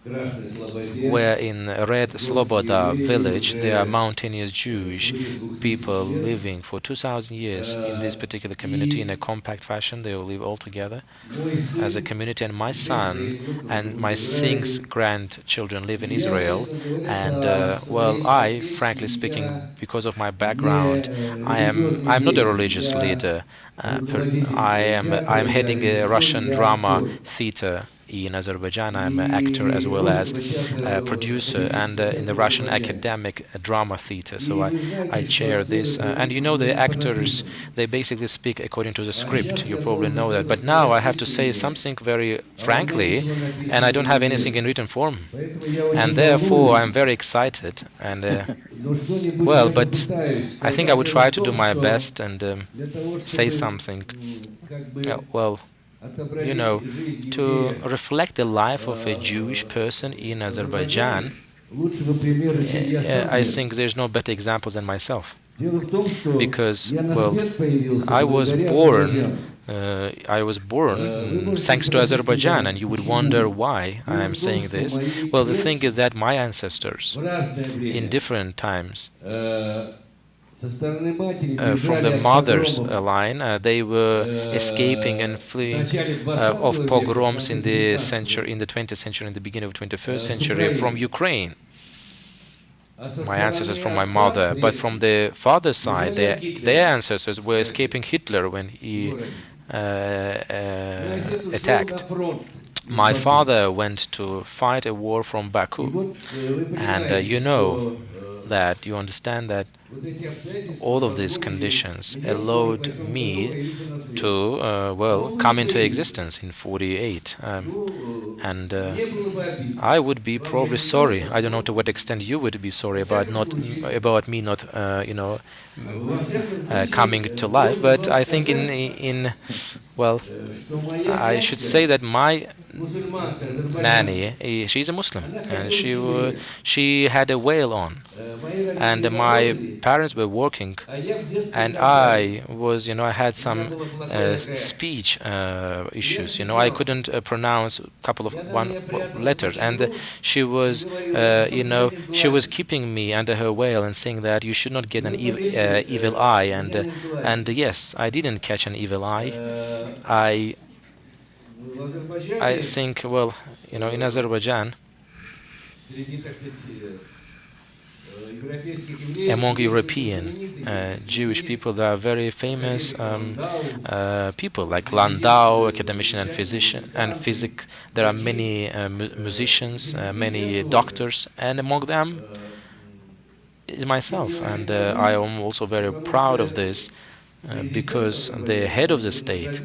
Red Sloboda village there are mountainous Jewish people living for 2,000 years in this particular community in a compact fashion. They all live all together as a community, and my son and my 6 grandchildren live in Israel. And I, frankly speaking, because of my background, I'm not a religious leader. I'm heading a Russian drama theater in Azerbaijan. I'm an actor as well as a producer, and in the Russian academic drama theater. So I chair this. And you know, the actors, they basically speak according to the script. You probably know that. But now I have to say something very frankly, and I don't have anything in written form. And therefore I'm very excited. And but I think I will try to do my best and say something. You know, to reflect the life of a Jewish person in Azerbaijan, I think there's no better example than myself. Because, I was born thanks to Azerbaijan, and you would wonder why I am saying this. Well, the thing is that my ancestors, in different times, from the mother's line, they were escaping and fleeing of pogroms in the 20th century, in the beginning of the 21st century, from Ukraine. My ancestors from my mother, but from the father's side, their ancestors were escaping Hitler when he attacked. My father went to fight a war from Baku, and you understand that all of these conditions allowed me to, well, come into existence in 48. And I would be probably sorry. I don't know to what extent you would be sorry about me not, coming to life. But I think well, I should say that my nanny, she's a Muslim, and she had a veil on, and my parents were working, and I was, I had some speech issues. I couldn't pronounce a couple of letters, and she was, she was keeping me under her veil and saying that you should not get an evil eye, and yes, I didn't catch an evil eye. I think, well, in Azerbaijan, among European Jewish people, there are very famous people like Landau, academician and physician and physic. There are many musicians, many doctors, and among them is myself. And I am also very proud of this. Because the head of the state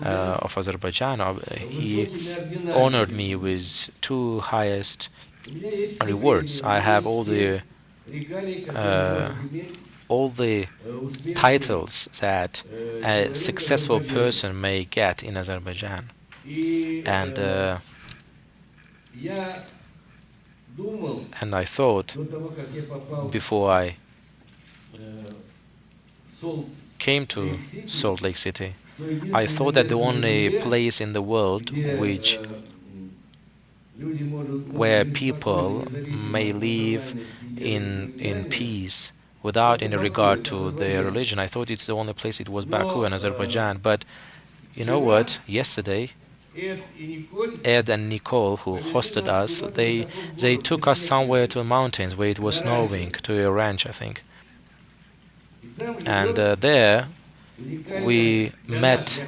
of Azerbaijan, he honored me with two highest rewards. I have all the titles that a successful person may get in Azerbaijan, and I thought, before I came to Salt Lake City, I thought that the only place in the world where people may live in peace without any regard to their religion, I thought it's the only place it was Baku in Azerbaijan. But you know what? Yesterday, Ed and Nicole, who hosted us, they took us somewhere to the mountains where it was snowing, to a ranch, I think. And there we met.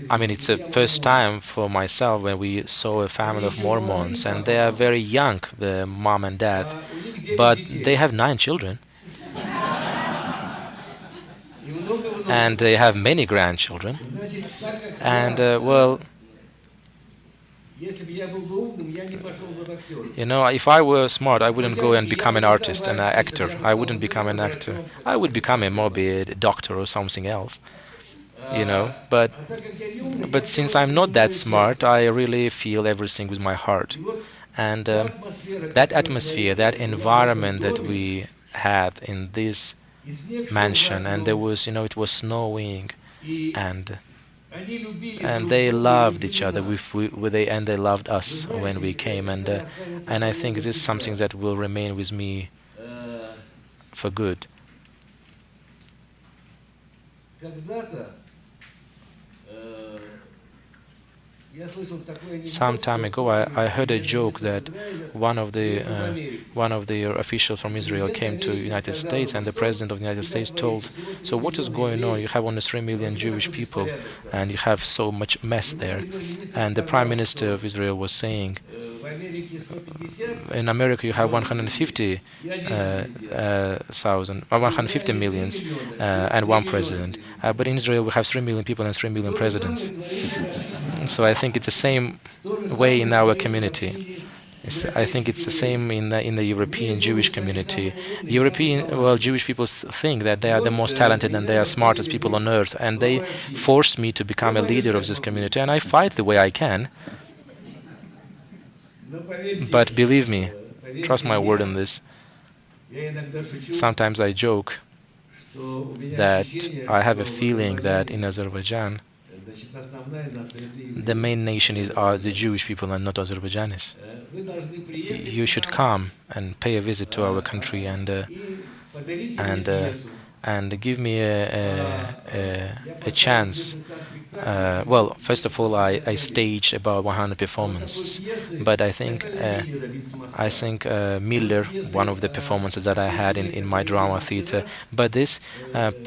I mean, it's the first time for myself when we saw a family of Mormons, and they are very young, the mom and dad, but they have 9 children. And they have many grandchildren. And, well, if I were smart, I wouldn't go and become an artist and an actor. I wouldn't become an actor. I would become maybe a doctor or something else. But since I'm not that smart, I really feel everything with my heart. And that atmosphere, that environment that we had in this mansion, and there was, it was snowing, and they loved each other, and they loved us when we came, and I think this is something that will remain with me for good. Some time ago, I heard a joke that one of the officials from Israel came to the United States, and the president of the United States told, "So what is going on? You have only 3 million Jewish people, and you have so much mess there." And the prime minister of Israel was saying, "In America, you have 150 millions and one president, but in Israel, we have 3 million people and 3 million presidents." So I think it's the same way in our community. I think it's the same in the European Jewish community. Jewish people think that they are the most talented and they are smartest people on earth, and they forced me to become a leader of this community, and I fight the way I can. But believe me, trust my word on this, sometimes I joke that I have a feeling that in Azerbaijan, the main nation are the Jewish people and not Azerbaijanis. You should come and pay a visit to our country and give me a chance. Well, first of all, I staged about 100 performances, but I think Miller, one of the performances that I had in my drama theater. But this,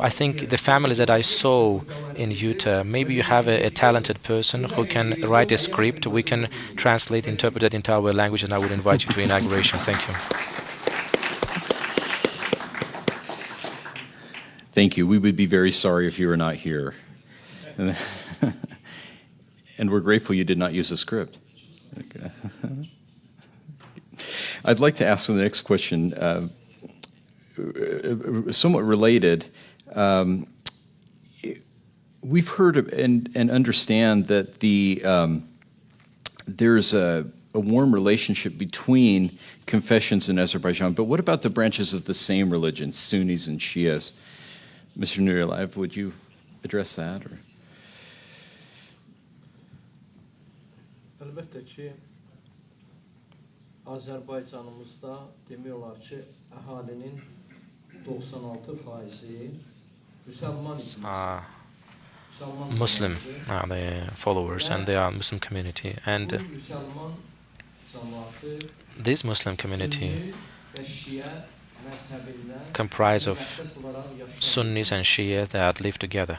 I think the families that I saw in Utah, maybe you have a talented person who can write a script, we can translate, interpret it into our language, and I would invite you to inauguration. Thank you. Thank you. We would be very sorry if you were not here. And we're grateful you did not use a script. Okay. I'd like to ask the next question, somewhat related. We've heard and understand that there's a warm relationship between confessions in Azerbaijan, but what about the branches of the same religion, Sunnis and Shias? Mr. Nuriyev, would you address that? Or? Əlbəttə ki, Azərbaycanımızda demək olar ki, əhalinin 96%-i müsəlman Muslim are the followers, and they are Muslim community. And this Muslim community comprise of Sunnis and Shia that live together.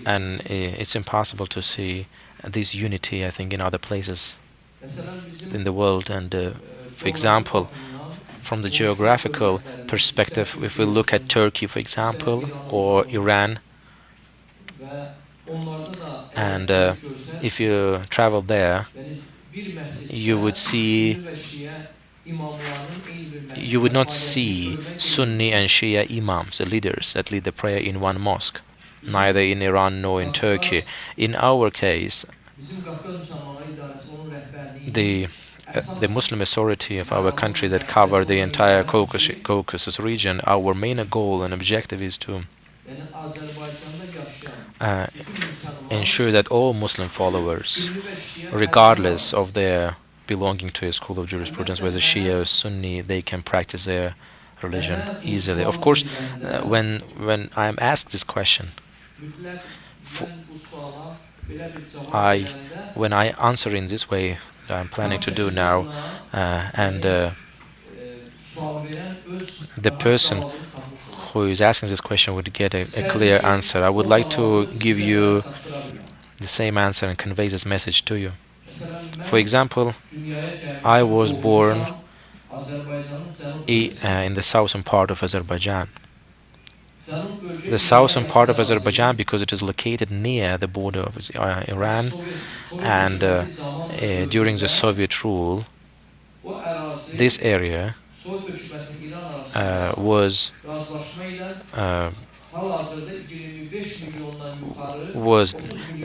And it's impossible to see this unity, I think, in other places in the world. And for example, from the geographical perspective, if we look at Turkey, for example, or Iran, and if you travel there, you would not see Sunni and Shia imams, the leaders that lead the prayer in one mosque, neither in Iran nor in Turkey. In our case, the Muslim authority of our country that cover the entire Caucasus region, our main goal and objective is to ensure that all Muslim followers, regardless of their belonging to a school of jurisprudence, whether Shia or Sunni, they can practice their religion easily. Of course, when I'm asked this question, when I answer in this way, I'm planning to do now, and the person who is asking this question would get a clear answer. I would like to give you the same answer and convey this message to you. For example, I was born in the southern part of Azerbaijan. The southern part of Azerbaijan, because it is located near the border of Iran, and during the Soviet rule, this area was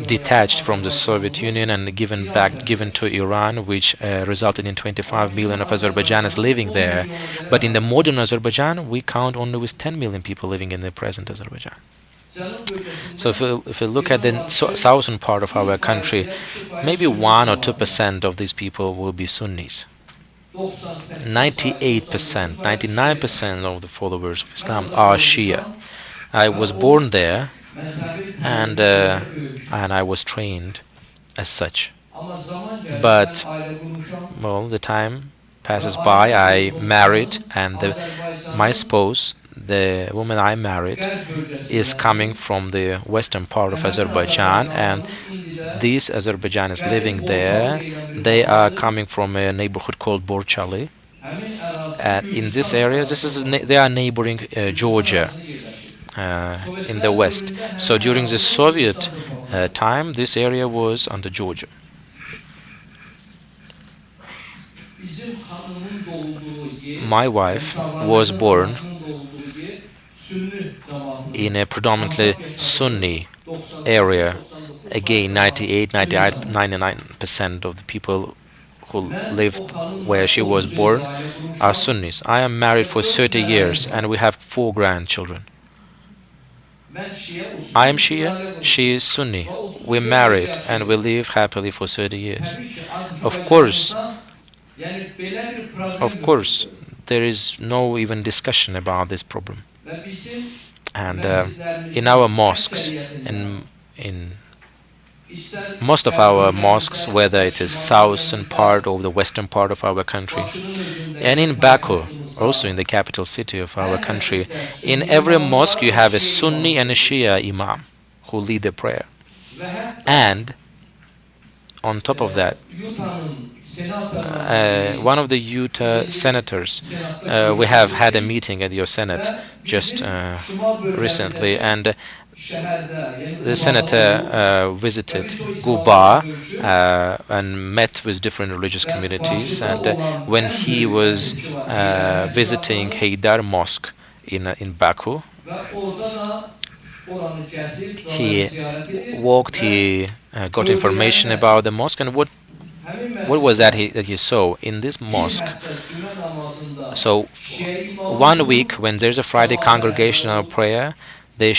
detached from the Soviet Union and given to Iran, which resulted in 25 million of Azerbaijanis living there. But in the modern Azerbaijan, we count only with 10 million people living in the present Azerbaijan. So if we look at the southern part of our country, maybe 1 or 2% of these people will be Sunnis. 98%, 99% of the followers of Islam are Shia. I was born there, and I was trained as such. But, well, the time passes by, I married, and my spouse, the woman I married, is coming from the western part of Azerbaijan, and these Azerbaijanis living there, they are coming from a neighborhood called Borchali. And in this area, they are neighboring Georgia. In the west. So during the Soviet time, this area was under Georgia. My wife was born in a predominantly Sunni area. Again, 99% of the people who lived where she was born are Sunnis. I am married for 30 years, and we have 4 grandchildren. I am Shia, she is Sunni. We married and we live happily for 30 years. Of course, there is no even discussion about this problem. And in our mosques, in most of our mosques, whether it is southern part or the western part of our country, and in Baku, also in the capital city of our country, in every mosque you have a Sunni and a Shia imam who lead the prayer. And on top of that, one of the Utah senators, we have had a meeting at your Senate just recently, and the senator visited Guba and met with different religious communities, and when he was visiting Haydar Mosque in Baku, he walked, he got information about the mosque, and what was that he saw in this mosque. So 1 week, when there's a Friday congregational prayer, the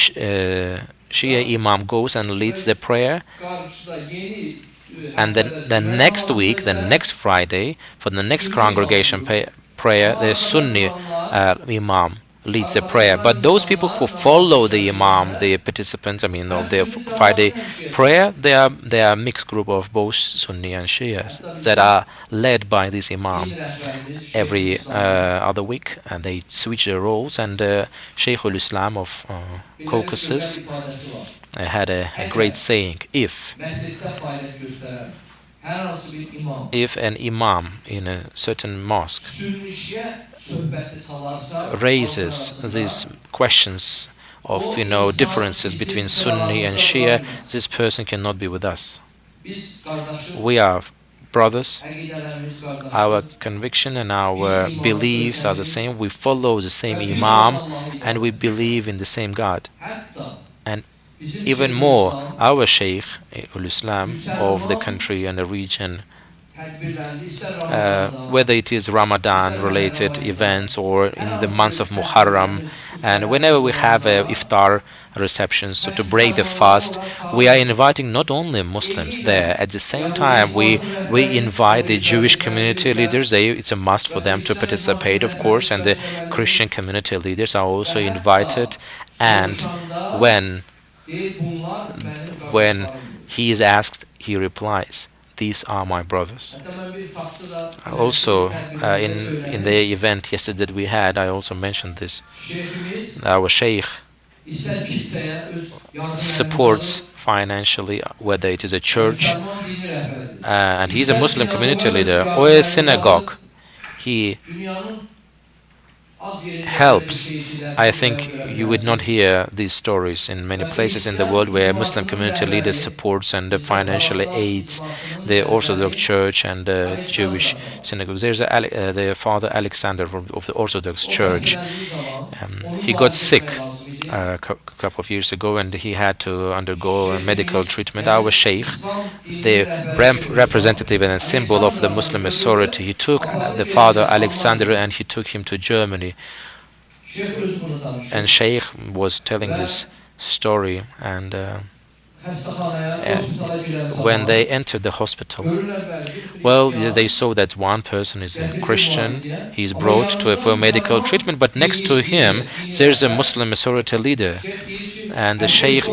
Shia Imam goes and leads the prayer, and then the next week, the next Friday, for the next congregation prayer, the Sunni Imam leads the prayer. But those people who follow the Imam, the participants, of the Friday prayer, they are a mixed group of both Sunni and Shias that are led by this Imam every other week, and they switch their roles. And Shaykh al-Islam of Caucasus had a great saying: if an Imam in a certain mosque raises these questions of differences between Sunni and Shia, this person cannot be with us. We are brothers. Our conviction and our beliefs are the same. We follow the same Imam, and we believe in the same God. And even more, our Shaykh al-Islam of the country and the region, whether it is Ramadan related events or in the months of Muharram, and whenever we have iftar receptions, so to break the fast, we are inviting not only Muslims there. At the same time, we invite the Jewish community leaders. It's a must for them to participate, of course, and the Christian community leaders are also invited. And when he is asked, he replies, "These are my brothers." Also, in the event yesterday that we had, I also mentioned this. Our Sheikh supports financially, whether it is a church, and he's a Muslim community leader, or a synagogue. He helps. I think you would not hear these stories in many places in the world where Muslim community leaders supports and financially aids the Orthodox Church and the Jewish synagogues. There's the Father Alexander of the Orthodox Church. He got sick a couple of years ago, and he had to undergo a medical treatment. Our Sheikh, the representative and a symbol of the Muslim authority, he took the Father Alexander and he took him to Germany. And Sheikh was telling this story, and when they entered the hospital, well, they saw that one person is a Christian. He's brought for medical treatment, but next to him there's a Muslim authority leader. And the Sheikh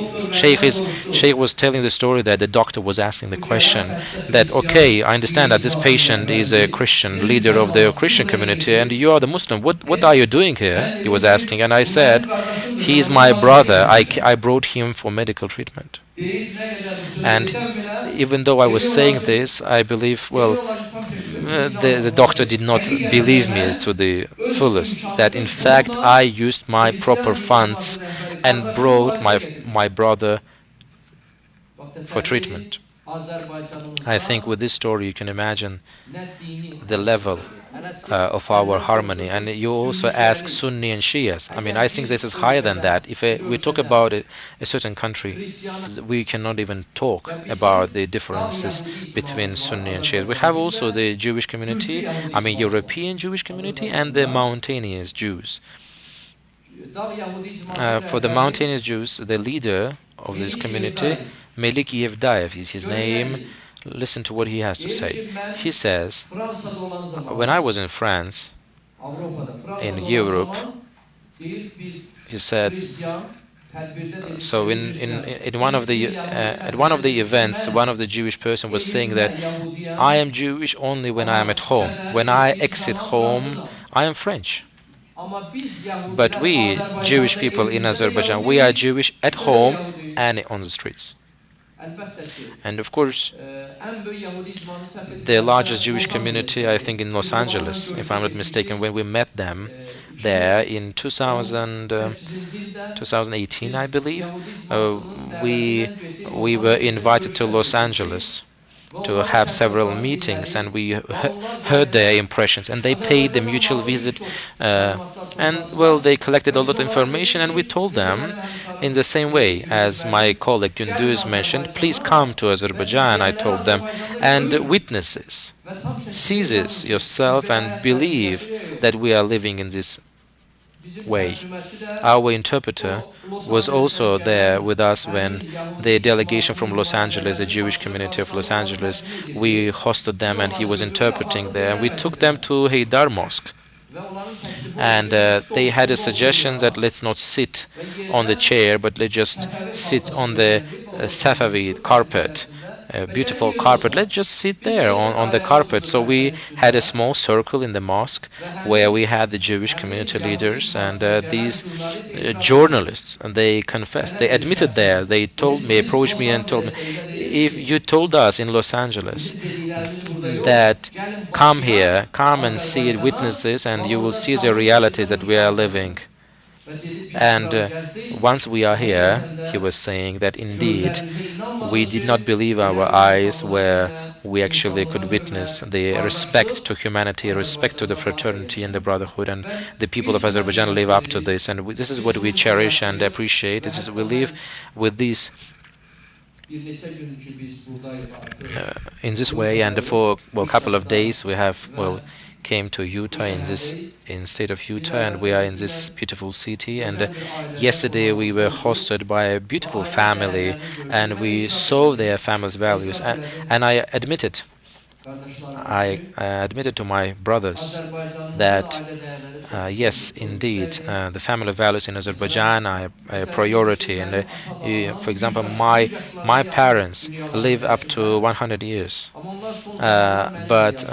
was telling the story that the doctor was asking the question that, okay, I understand that this patient is a Christian leader of the Christian community, and you are the Muslim. What are you doing here? He was asking, and I said, he's my brother. I brought him for medical treatment. And even though I was saying this, I believe, well, the doctor did not believe me to the fullest, that in fact I used my proper funds and brought my brother for treatment. I think with this story you can imagine the level of our harmony. And you also ask Sunni and Shias. I think this is higher than that. If we talk about a certain country, we cannot even talk about the differences between Sunni and Shias. We have also the Jewish community, European Jewish community, and the mountainous Jews. For the mountainous Jews, the leader of this community, Melik Yevdayev is his name. Listen to what he has to say. He says, when I was in France, in Europe, he said, so in one of the at one of the events, one of the Jewish person was saying that I am Jewish only when I am at home. When I exit home, I am French. But we, Jewish people in Azerbaijan, we are Jewish at home and on the streets. And of course, the largest Jewish community, I think, in Los Angeles, if I'm not mistaken, when we met them there in 2018, I believe, we were invited to Los Angeles to have several meetings, and we heard their impressions, and they paid a mutual visit, and well, they collected a lot of information, and we told them in the same way as my colleague Gündüz mentioned, please come to Azerbaijan, I told them, and witness this, see this yourself, and believe that we are living in this way. Our interpreter was also there with us when the delegation from Los Angeles, the Jewish community of Los Angeles, we hosted them, and he was interpreting there. We took them to Haydar Mosque, and they had a suggestion that let's not sit on the chair, but let's just sit on the Safavid carpet, a beautiful carpet. Let's just sit there on the carpet. So we had a small circle in the mosque where we had the Jewish community leaders and these journalists, and they confessed, they admitted there, they told me, approached me and told me, if you told us in Los Angeles that come here, come and see it, witness this, and you will see the realities that we are living. And once we are here, he was saying that indeed we did not believe our eyes where we actually could witness the respect to humanity, respect to the fraternity and the brotherhood, and the people of Azerbaijan live up to this, and this is what we cherish and appreciate. This is, we live with this in this way, and for a couple of days we have came to Utah, in state of Utah, and we are in this beautiful city. And yesterday we were hosted by a beautiful family, and we saw their family's values. And I admitted to my brothers that yes, indeed, the family values in Azerbaijan are a priority. And for example, my parents live up to 100 years, but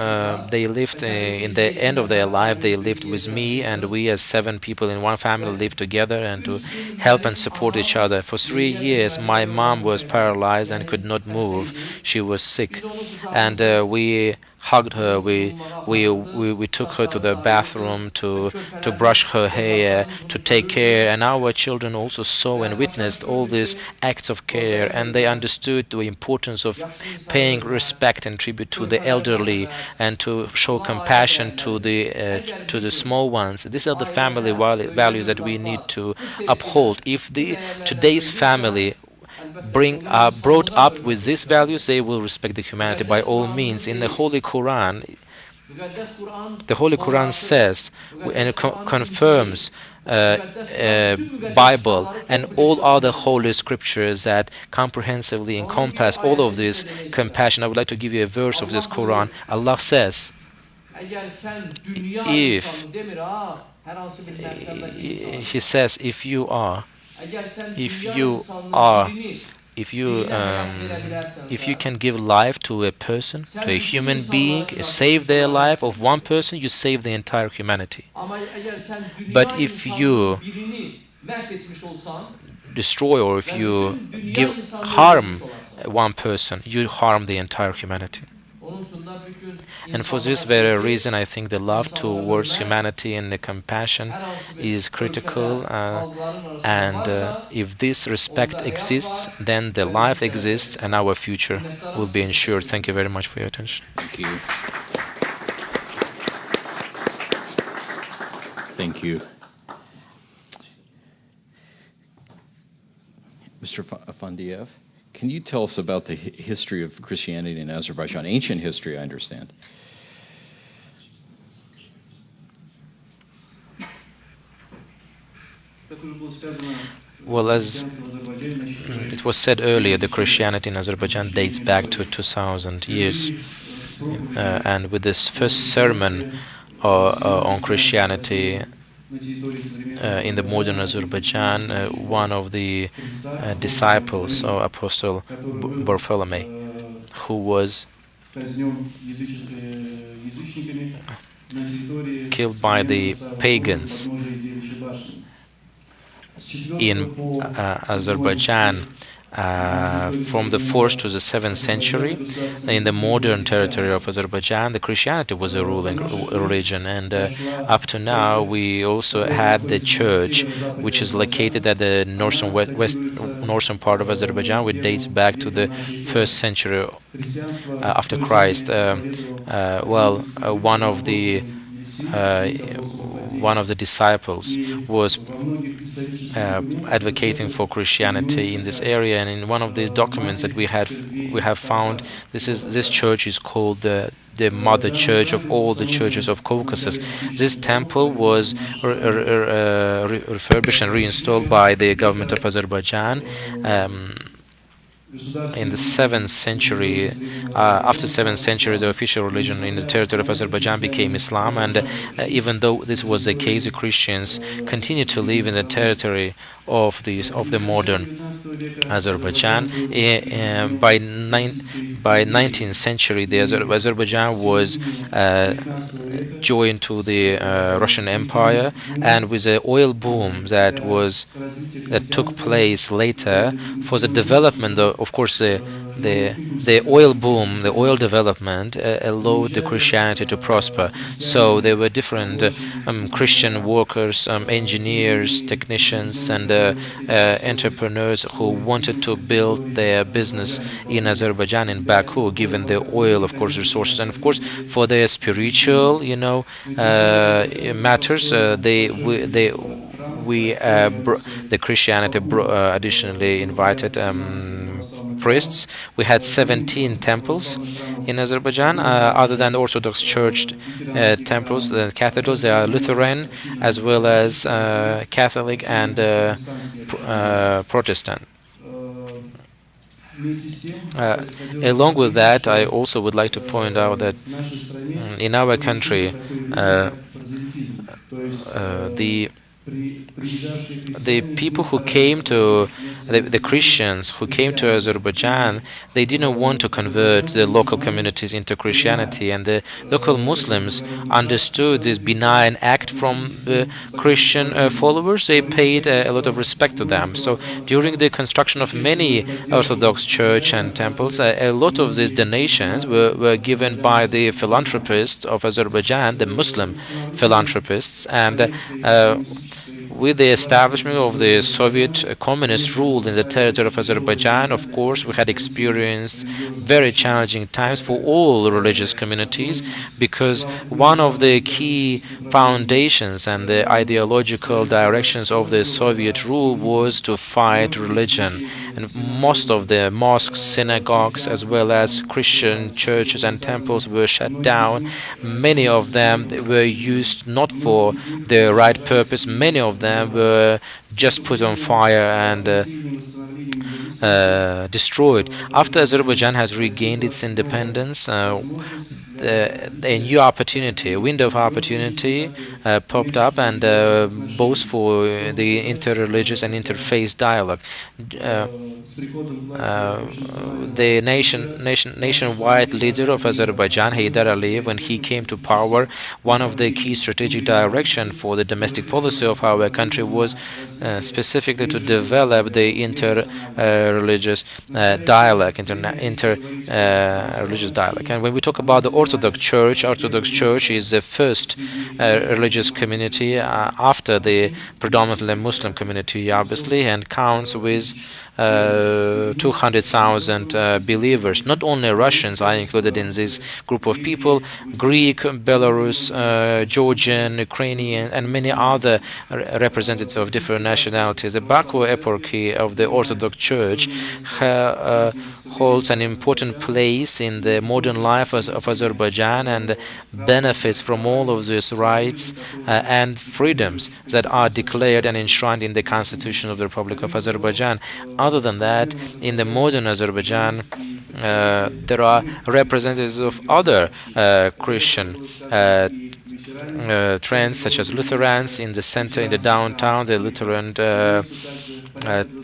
they lived in the end of their life. They lived with me, and we, as 7 people in one family, lived together and to help and support each other. For 3 years, my mom was paralyzed and could not move. She was sick, and we hugged her. We took her to the bathroom to brush her hair, to take care, and our children also saw and witnessed all these acts of care, and they understood the importance of paying respect and tribute to the elderly and to show compassion to the small ones. These are the family values that we need to uphold. If today's family brought up with these values, they will respect the humanity by all means. In the Holy Quran, says and it confirms Bible and all other holy scriptures that comprehensively encompass all of this compassion. I would like to give you a verse of this Quran. Allah says, He says, if you can give life to a person, to a human being, save their life of one person, you save the entire humanity. But if you destroy or if you harm one person, you harm the entire humanity. And for this very reason, I think the love towards humanity and the compassion is critical. And if this respect exists, then the life exists and our future will be ensured. Thank you very much for your attention. Thank you. Thank you. Mr. Afandiev, can you tell us about the history of Christianity in Azerbaijan? Ancient history, I understand. Well, as it was said earlier, the Christianity in Azerbaijan dates back to 2,000 years. And with this first sermon on Christianity in the modern Azerbaijan, one of the disciples of Apostle Bartholomew, who was killed by the pagans in Azerbaijan, from the 4th to the 7th century, in the modern territory of Azerbaijan, the Christianity was a ruling religion, and up to now we also had the church, which is located at the northern part of Azerbaijan, which dates back to the 1st century after Christ. One of the disciples was advocating for Christianity in this area, and in one of the documents that we have found, this church is called the mother church of all the churches of Caucasus. This temple was refurbished and reinstalled by the government of Azerbaijan in the 7th century. After 7th century, the official religion in the territory of Azerbaijan became Islam, and even though this was the case, the Christians continued to live in the territory of the modern Azerbaijan. By 19th century, the Azerbaijan was joined to the Russian Empire, and with the oil boom that took place later, for the development of course the oil boom, the oil development allowed the Christianity to prosper. So there were different Christian workers, engineers, technicians, and entrepreneurs who wanted to build their business in Azerbaijan, in Baku, given the oil, of course, resources, and of course for their spiritual, matters. The Christianity additionally invited priests. We had 17 temples in Azerbaijan, other than the Orthodox Church temples, the cathedrals. They are Lutheran as well as Catholic and Protestant. Along with that, I also would like to point out that in our country, the people who came to the Christians who came to Azerbaijan, they didn't want to convert the local communities into Christianity, and the local Muslims understood this benign act from the Christian followers. They paid a lot of respect to them. So during the construction of many Orthodox church and temples, a lot of these donations were given by the philanthropists of Azerbaijan, the Muslim philanthropists, and with the establishment of the Soviet communist rule in the territory of Azerbaijan, of course, we had experienced very challenging times for all religious communities, because one of the key foundations and the ideological directions of the Soviet rule was to fight religion. And most of the mosques, synagogues, as well as Christian churches and temples were shut down. Many of them were used not for the right purpose. Many of them were just put on fire and destroyed. After Azerbaijan has regained its independence, a new opportunity, a window of opportunity popped up, and both for the interreligious and interfaith dialogue. The nationwide leader of Azerbaijan, Heydar Aliyev, when he came to power, one of the key strategic direction for the domestic policy of our country was specifically to develop the interreligious dialogue, interreligious dialogue. And when we talk about the Orthodox Church is the first religious community after the predominantly Muslim community, obviously, and counts with 200,000 believers. Not only Russians are included in this group of people, Greek, Belarus, Georgian, Ukrainian, and many other representatives of different nationalities. The Baku eparchy of the Orthodox Church holds an important place in the modern life of Azerbaijan and benefits from all of these rights and freedoms that are declared and enshrined in the Constitution of the Republic of Azerbaijan. Other than that, in the modern Azerbaijan, there are representatives of other Christian trends, such as Lutherans in the center, in the downtown, the Lutheran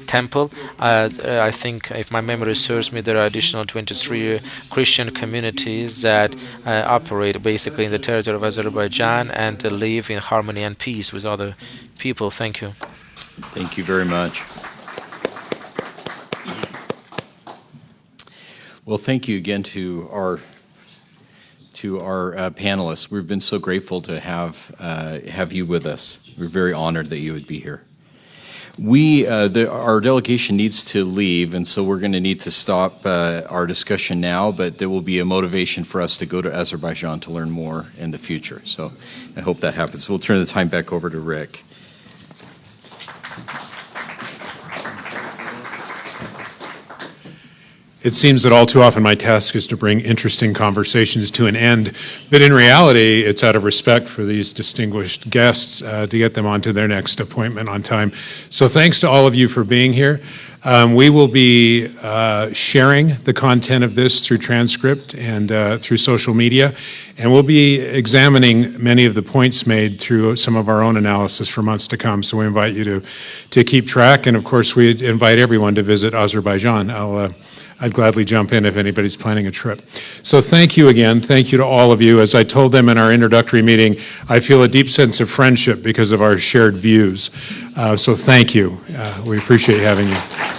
temple. I think, if my memory serves me, there are additional 23 Christian communities that operate basically in the territory of Azerbaijan and live in harmony and peace with other people. Thank you. Thank you very much. Well, thank you again to our panelists. We've been so grateful to have you with us. We're very honored that you would be here. Our delegation needs to leave, and so we're going to need to stop our discussion now, but there will be a motivation for us to go to Azerbaijan to learn more in the future. So I hope that happens. We'll turn the time back over to Rick. It seems that all too often my task is to bring interesting conversations to an end, but in reality, it's out of respect for these distinguished guests to get them onto their next appointment on time. So thanks to all of you for being here. We will be sharing the content of this through transcript and through social media, and we'll be examining many of the points made through some of our own analysis for months to come. So we invite you to keep track, and of course we invite everyone to visit Azerbaijan. I'd gladly jump in if anybody's planning a trip. So thank you again. Thank you to all of you. As I told them in our introductory meeting, I feel a deep sense of friendship because of our shared views. So thank you. We appreciate having you.